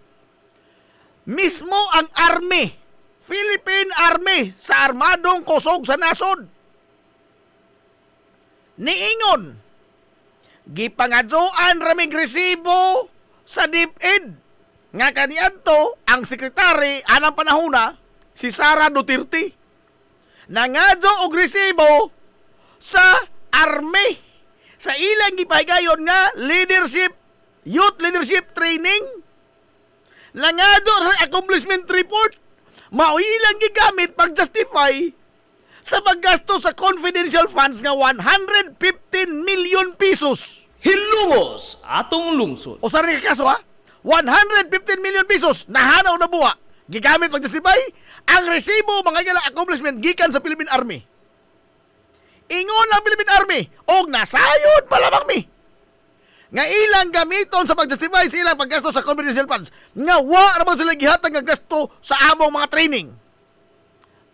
[SPEAKER 1] Mismo ang Army, Philippine Army sa armadong kusog sa nasod. Niingon, gipangadyoan raming resibo sa DepEd. Nga kaniadto ang sekretary anang panahona si Sara Duterte. Nangadyo og resibo sa Army sa ilang gipahigayon nga leadership, youth leadership training Langado sa accomplishment report. Mauilang gigamit pag-justify sa paggasto sa confidential funds nga 115 million pesos.
[SPEAKER 2] Hilungos atong lungsod.
[SPEAKER 1] O sa rin kaso ha? 115 million pesos nahanaw na buwa. Gigamit pag-justify ang resibo mga gala accomplishment gikan sa Philippine Army. Ingon ang Philippine Army og nasayod pa lamang mi. Nga ilang gamiton sa pag-justify sa ilang paggasto sa confidential funds nga wa naman sila gihatag nga gasto sa among mga training.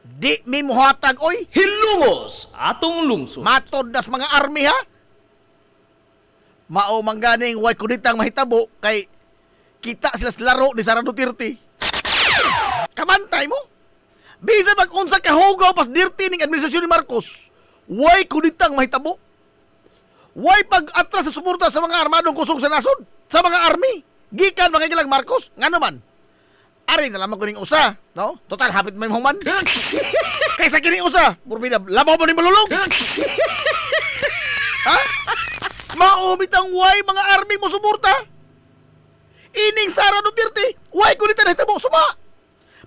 [SPEAKER 1] Di mi mohatag oy.
[SPEAKER 2] Hilungos atong lungsod.
[SPEAKER 1] Matod nas mga army ha. Mao mangganing way kuditang mahitabo kay kita sila sa laro ni Sara Duterte. Kamantay mo. Bisa mag-unsa ka hugaw pas dirty ning administrasyon ni Marcos. Way kuditang mahitabo. Way pag-atras sa suporta sa mga armadong kusog sa nasod, sa mga army. Gikan makikilang Marcos, nga naman. Ari na lamang ko ning usa, no? Total hapit man human. Kaysa kining usa, burbida, labaw mo ni malulog. Ha? Maumit ang way mga army mo suporta. Ining Sara Duterte, way kulitan hitabo suma.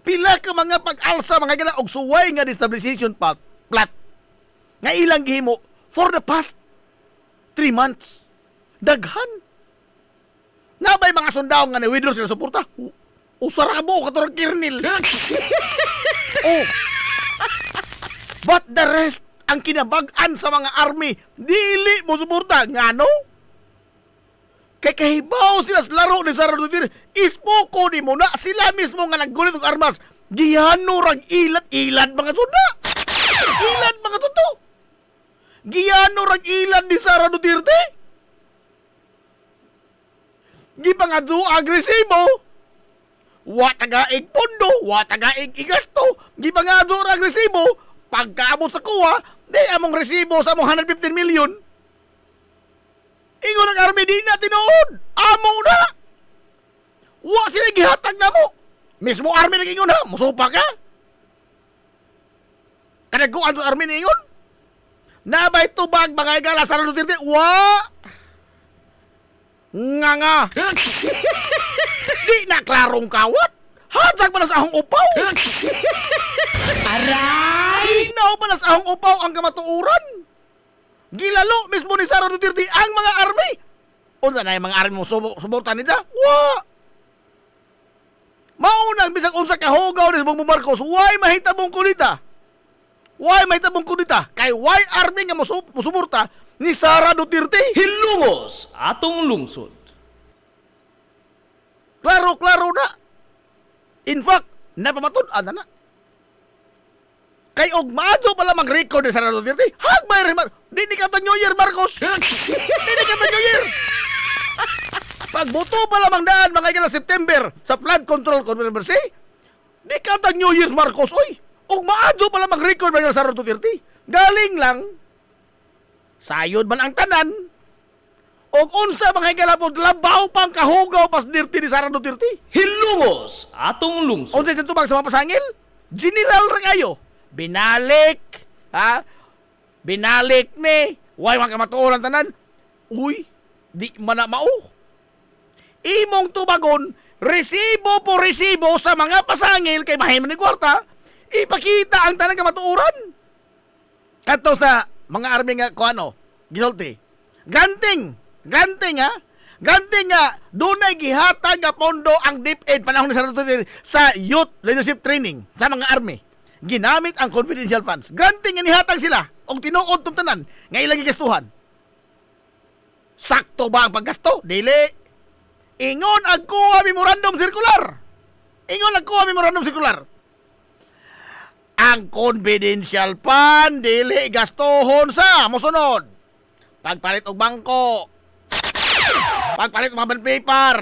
[SPEAKER 1] Pila ka mga pag-alsa mga gala og suway nga destabilization plot nga ilang gihimo for the past 3 months. Daghan. Nabay mga sundao nga ni-withdraw sila suporta. Usara mo katurang Kirnil. Oh. But the rest, ang kinabag-an sa mga army, dili mo suporta. Nga no? Kay kahibaw sila sa laro ni Sara Duterte, ispoko di mo na sila mismo nga naggulit ng armas. Gihano rag ilad mga sunda. Ilad mga tuto. Giyano rag ilad ni Sara Duterte. Di pa nga agresibo. Wa tagaig pondo, wa tagaig igasto. Di pa nga agresibo. Pagkaabot sa kuha, di among resibo sa among 115 million. Ingon ang army di na tinuod. Amo na. Wa sila gihatag na mo. Mismo army nag-ingon ha. Musupa ka. Kanagkuhan sa army na-ingon. Nabay tubag mga igala Sara Duterte. Wa! Nga. Di na klarong kawat. Hadsag pa na sa ahong upaw.
[SPEAKER 6] Aray!
[SPEAKER 1] Sinaw pa na sa ahong upaw ang kamatuuran. Gilalo mismo ni Sara Duterte ang mga army. Unsa na yung mga army mo suportan nila? Wa! Maunang bisag unsa kahugaw ni Bongbong Marcos. Why mahitabong kunita? Why may tabong kudita? Kay why army nga musuporta ni Sara Duterte?
[SPEAKER 2] Hilungos atong lungsod.
[SPEAKER 1] Klaro na. In fact, napamatud-an na. Kay og maadyo pala mag-record ni Sara Duterte. Hagbay rin di ni kata New Year, Marcos. Di ni kata New Year. Pagbuto pa lamang daan mga ikala September sa flood control controversy, di kata New Year's, Marcos. Oy, og maadyo pala mag-record ba Sara Duterte? Galing lang. Sayod man ang tanan. Og unsa mga higalapod labaw pang kahugaw pas dirty ni Sara Duterte.
[SPEAKER 2] Hilungos atong lungsod.
[SPEAKER 1] Unsa itong tubag sa mga pasangil? General Rangayo. Binalik. Ha? Binalik ni. Way man kamatuoran tanan. Uy, di man na mao. Imong tubagon, resibo po resibo sa mga pasangil kay mahiman ni kwarta. Ipakita ang tanang kamatuoran. Kato sa mga army nga kuano, gisulti. Ganting ha. Ganting nga dunay gihatag nga pondo ang DepEd panahon ni Sara Duterte sa youth leadership training sa mga army. Ginamit ang confidential funds. Granting nga nihatag sila og tinuod tong tanan nga ilang gigastuhan. Sakto ba ang paggasto? Dili. Ingon agkuha memorandum circular. Ang confidential fund dili gastohon sa mosunod. Pagpalit og bangko. Pagpalit og mga bond paper.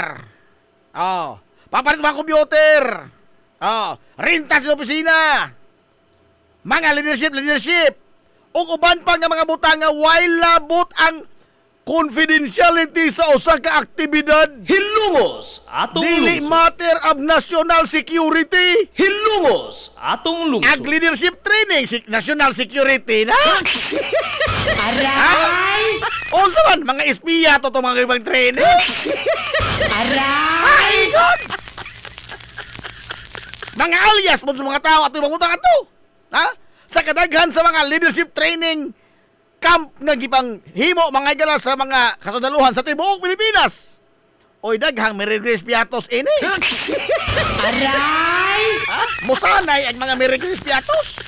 [SPEAKER 1] Pagpalit og mga computer. Renta sa opisina. Mga leadership. O uban pa nga mga butang nga while labot ang confidentiality sa usa ka aktibidad.
[SPEAKER 2] Hilungos atong
[SPEAKER 1] Dili
[SPEAKER 2] lungsod.
[SPEAKER 1] matter of national security.
[SPEAKER 2] Hilungos atong lungsod.
[SPEAKER 1] Ag leadership training, national security na.
[SPEAKER 6] Aray!
[SPEAKER 1] Unsa man mga espiya to mga ibang training.
[SPEAKER 6] Aray!
[SPEAKER 1] Ay, God! Mga alias mo sa mga tao at ibang utang ato. Ha? Sa kadaghan sa mga leadership training camp nga gipang himo mga igala sa mga kasundaluhan sa tibuok Pilipinas. Oy daghang Merry Crispiatos ini.
[SPEAKER 6] Aray!
[SPEAKER 1] Ha? Musanay ang mga Merry Crispiatos.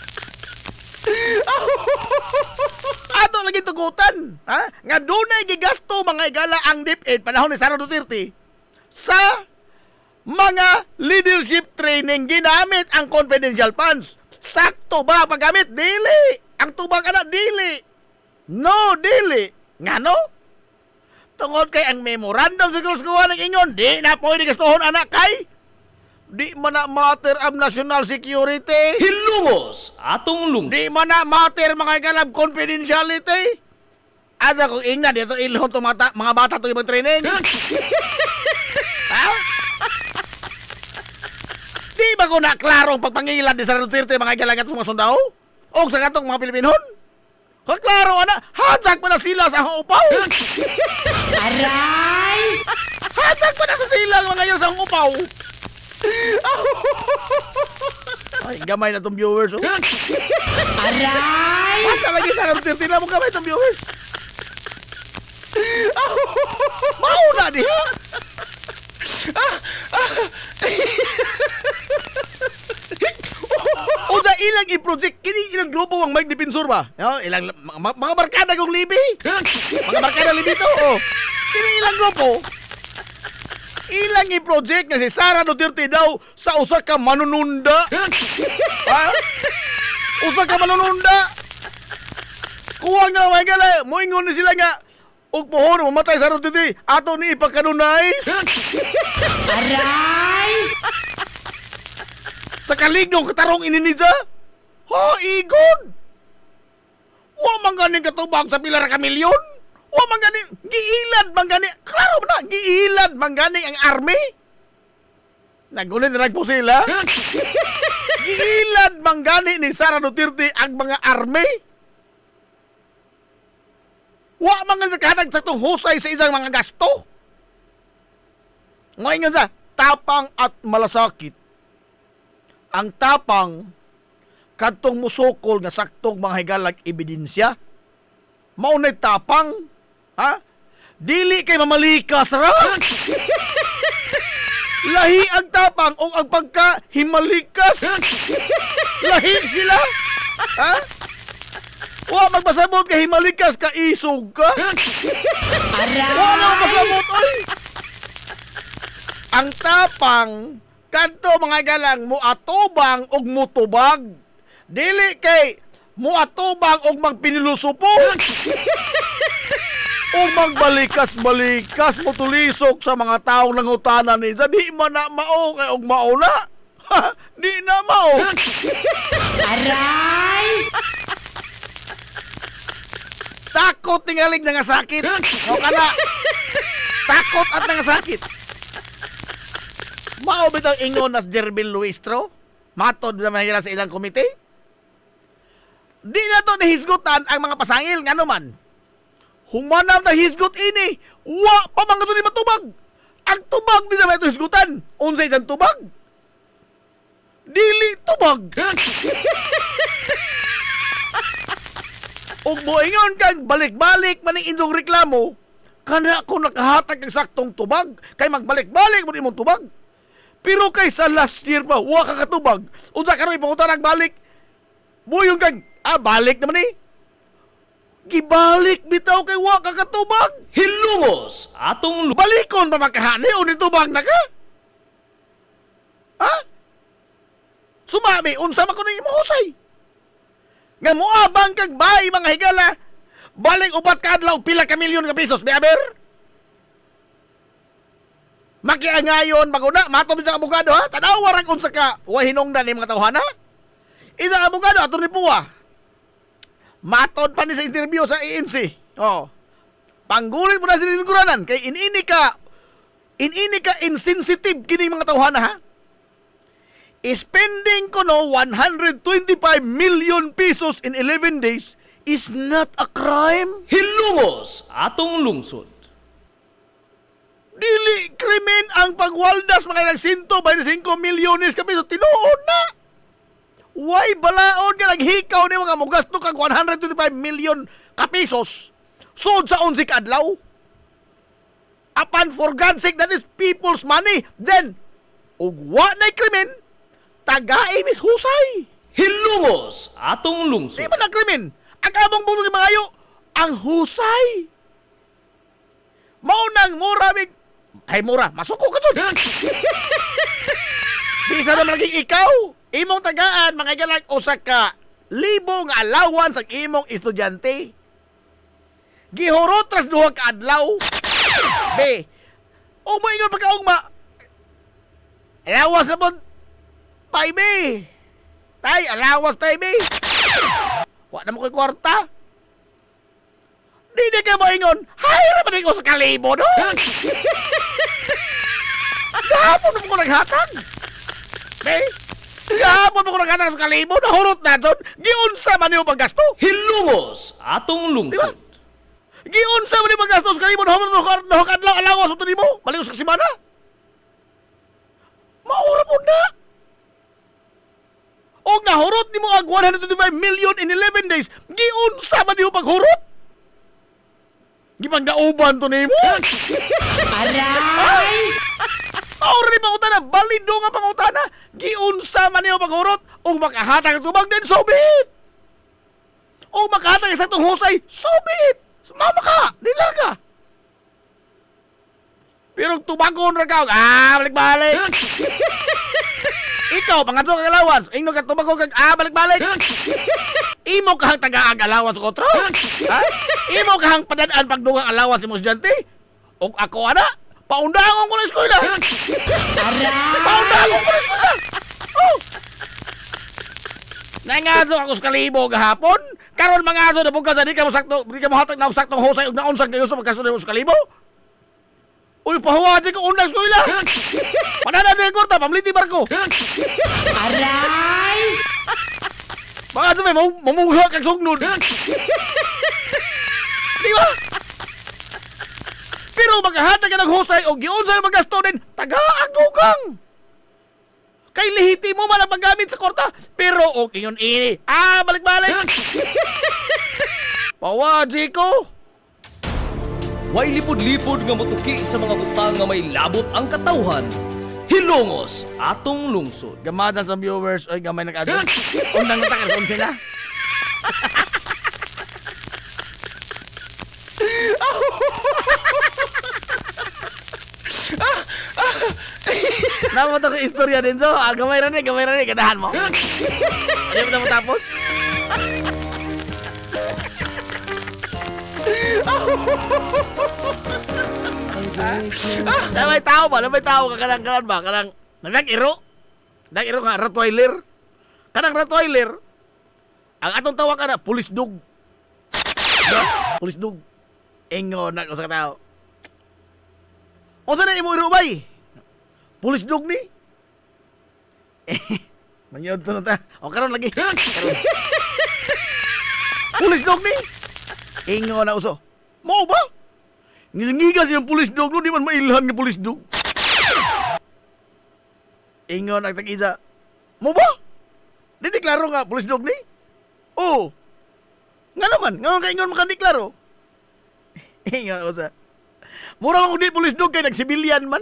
[SPEAKER 1] Ato lagi tugutan, ha? Nga dunay gigasto mga igala ang DepEd panahon ni Sara Duterte sa mga leadership training ginamit ang confidential funds. Sakto ba ang paggamit? Dili. Ang tubang ana dili. No, dili. Ngano? Tungod kay ang memorandum sa Kuluskuhan ng ingon, di na pwede gastuhon anak kay di man na matter of national security.
[SPEAKER 2] Hilungos atong lungsod.
[SPEAKER 1] Di man na matter mga kalab confidentiality. Asa kung ingna dito ilhon to mga bata to ibang training. Ha? Di ba ko na klaro ang pagpangilad ni Sara Duterte mga galagat sa mga sundao? O sa katong mga Pilipinon? Klaro ana, hatsag pa na sila sa akong upaw.
[SPEAKER 6] Aray!
[SPEAKER 1] Hatsag pa na sa sila mga yun sa akong upaw. Ay, gamay na tong viewers. Oh.
[SPEAKER 6] Aray!
[SPEAKER 1] Basta lagi sa Duterte na mo gamay tong viewers. Mauna diha. O sa ilang i-project, kini ilang grupo ang Mike Defensor ba? No, ilang mga barkada kong libi. Mga barkada libi to. Oh. Kini ilang grupo. Ilang i-project nga si Sara Duterte daw sa usa ka manununda. Ha? Usa ka manununda. Kuha nga mga gala, moingon ni sila nga ug pohon mamatay sa Duterte ato ni ipagkanunais.
[SPEAKER 6] Aray!
[SPEAKER 1] Sa kaligong katarong ininidya? Ha, igod! Wa man ganing katubag sa pila ra ka milyon? Wa man ganing giilad man gani. Klaro na, giilad man ganing ang army. Nagunin na po sila. Giilad man gani ni Sara Duterte ang mga army. Wa man nga sa kanag sa tong husay sa isang mga gasto. Ngayon sa tapang at malasakit. Ang tapang kadtong musukol nga saktong mga higalag ebidensya. Maunay tapang, ha? Dili kay mamalikas ra. Lahi ang tapang o ang pagka-himalikas. Lahi sila. Ha? Wa magpasabot ka himalikas ka isog ka. Wa na magpasabot oy. Ang tapang kadto mga galang muatubang og mutubag. Dili kay muatubang og magpinilusupo. O magbalikas-balikas motulisok sa mga taong nangutanan ni di man na mao kay og mao na. Di na mao.
[SPEAKER 6] Aray!
[SPEAKER 1] Takot tingalig na nga sakit. O kana. Takot at nga sakit. Mao bitaw ingon nas Jerbil Luistro. Matod na mahira sa ilang komite. Di na to nahisgutan ang mga pasangil nga naman. Humanam na hisgot ini. Wa pa mga to ni matubag. Ang tubag di na may ito hisgutan. Unsay dyan tubag? Dili tubag. Ug moingon kang balik-balik maning indong reklamo, kana ako nakahatag ng saktong tubag, kay magbalik-balik mo imong tubag. Pero kay sa last year ba, wa ka katubag. Unsa karon ipangutan balik? Moyon kang, balik naman eh. Gibalik bitaw kay wa ka katubag.
[SPEAKER 2] Hilungos atong lungsod.
[SPEAKER 1] Balikon ba makahani o nitubag na ka? Ha? Sumami, unsa man ko ning imahusay. Nga moabang kag bay mga higala, balik upat ka adlaw pila ka milyon ka pesos, beaber? Makiangayon baguna, matob sa abogado ha? Tanaw warang unsa ka, wa hinungdan ni mga tawhana? Isang abogado ato ni Puwa. Matod pa ni sa interview sa ANC. Oh. Panggulit mo na sila ningkuranan kay inini ka insensitive kini mga tawhana ha? Spending ko no 125 million pesos in 11 days is not a crime.
[SPEAKER 2] Hilungos atong lungsod.
[SPEAKER 1] Dili krimen ang pagwaldas mga nagsinto 25 milyones ka piso tinuod na. Why balaod nga naghikaw ni mga mugasto kag 125 million ka pesos sud sa 11 ka adlaw? Apan for God's sake, that is people's money. Then, ug wa na'y krimen, tagay mis husay.
[SPEAKER 2] Hilungos atong
[SPEAKER 1] Di
[SPEAKER 2] lungsod.
[SPEAKER 1] ba na krimen? Ang among butong maayo, ang husay. Maunang mura mig ay mura, masuko ka sud. Bisa naman lagi ikaw, imong tagaan mga galag usa ka libo nga allowance sa imong estudyante. Gihurot tras duha ka adlaw. Be, mo ingon pagkaugma. Allowance na po. Tay, be. Tay, allowance tay, be. Wa na mo ko'y kwarta. Di ka mo ingon. Hayra man ko sa kalibo, no? Gahapon mo ko naghatag. Be, gahapon mo ko naghatag sa kalibo. Nahurot na son. Giunsa man yung paggasto.
[SPEAKER 2] Hilungos atong lungsod.
[SPEAKER 1] Giunsa man yung paggasto sa kalibo. Nahukad lang alawas mo mo. Maligos ka simana. Maura po na. O nahurot ni mo ang 125 million in 11 days. Giunsa man yung paghurot. Gipanggauban to nimo.
[SPEAKER 6] Aray!
[SPEAKER 1] Maura ni pangutana. Balido nga pangutana. Giunsa man yung paghurot. O makahatag tubag din, sobit. O makahatag sa itong husay, sobit. Mama ka, nilar ka. Pero tubagon ra ka, balik-balik. Ikaw, pangatlo kag allowance, ingno ka tubagon kag, balik-balik. Imo kahang taga-ag allowance ko, tro? Ha? Imo kahang padadaan pagdugang allowance mo estudyante? O ako, ana, paundangon ko na eskwela.
[SPEAKER 6] Aray!
[SPEAKER 1] Paundangon ko na eskwela. Oh! Nangazo ako sa kalibo gahapon. Karon mangazo na buka di ka mo hatag na saktong husay ug naunsang kayo sa pagkasunod mo sa kalibo. Uy, pahuwati ko unang eskwela. Panana din korta, pamliti barko.
[SPEAKER 6] Aray!
[SPEAKER 1] Mga sabi, mamungha kag sugnod. Di ba? Pero maghahatag ka ng husay o giunsay magasto din, taga-ag dugang. Kay lihiti mo man ang paggamit sa korta. Pero o ingon ini. Balik-balik. Pawaji ko.
[SPEAKER 2] Way lipod-lipod nga motuki sa mga butang nga may labot ang katawhan. Hilungos atong lungsod.
[SPEAKER 1] Gamada sa viewers. Oy, gamay nag-adyo. Unang natakar sa sila. Naman ito ko istorya din so. Gamay rin. Ganahan mo. Ano mo na matapos? May tao ba? May tao ka kalang ba? Kalang nag-iro? Nag-iro nga, Rottweiler. Kanang Rottweiler, ang atong tawag ka na, pulis dog. Pulis dog. Ingo na ko sa tao. O saan na imo iro bay? Pulis dog ni? Manyod to na ta. O karon lagi. Karon. Pulis dog ni? Ingo na uso. Mo ba? Ngilingigas yung pulis dog no, di man mailhan ng pulis dog. Ingo na tag-isa. Mo ba? Di deklaro nga pulis dog ni? Oo. Nga naman, nga ka ingon makadeklaro. Ingo na uso. Mura kung di pulis dog kay nagsibilyan man.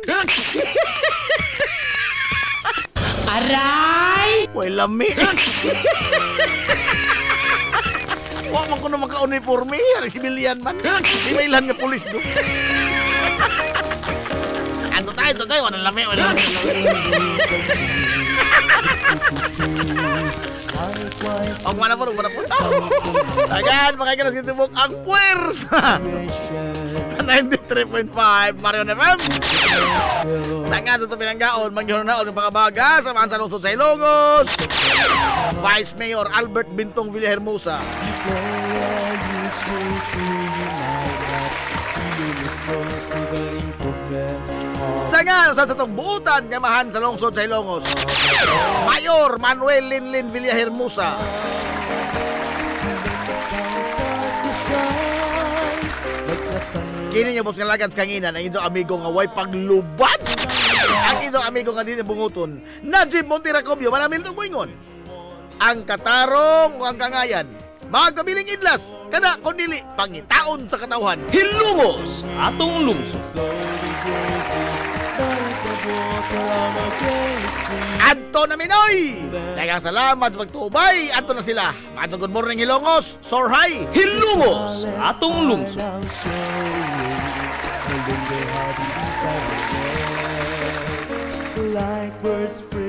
[SPEAKER 6] Aray!
[SPEAKER 1] Way lami. Wa man kuno maka-uniforme, nagsibilyan man. Di mailan nga pulis do. Ano tayo, wala lami. Og mana po. Ayan, makikalas kitubok ang puwersa. 93.5 Marion FM. Tangan sa pinanggaon, manghihon-naon ng pakabaga sa mga lungsod sa Ilongos. Vice Mayor Albert Bintong Villahermosa. Sangan sa satong buutan kamahan sa lungsod sa Ilongos. Mayor Manuel Linlin Villahermosa. Kini niya boss nga lagad kanginan ang inyong amigo nga way paglubat. Ang inyong amigo nga din bunguton. Najib Montiracobio, manamin itong buingon. Ang katarong o ang kangayan, magkabiling idlas, kada kundili, pangitaon sa katawhan.
[SPEAKER 2] Hilungos atong lungsod.
[SPEAKER 1] Adto na Minoy! Daghang salamat sa pagtubay. Adto na sila. Adto good morning Hilongos. Sorhay.
[SPEAKER 2] Hilungos atong lungsod.
[SPEAKER 9] Like birds free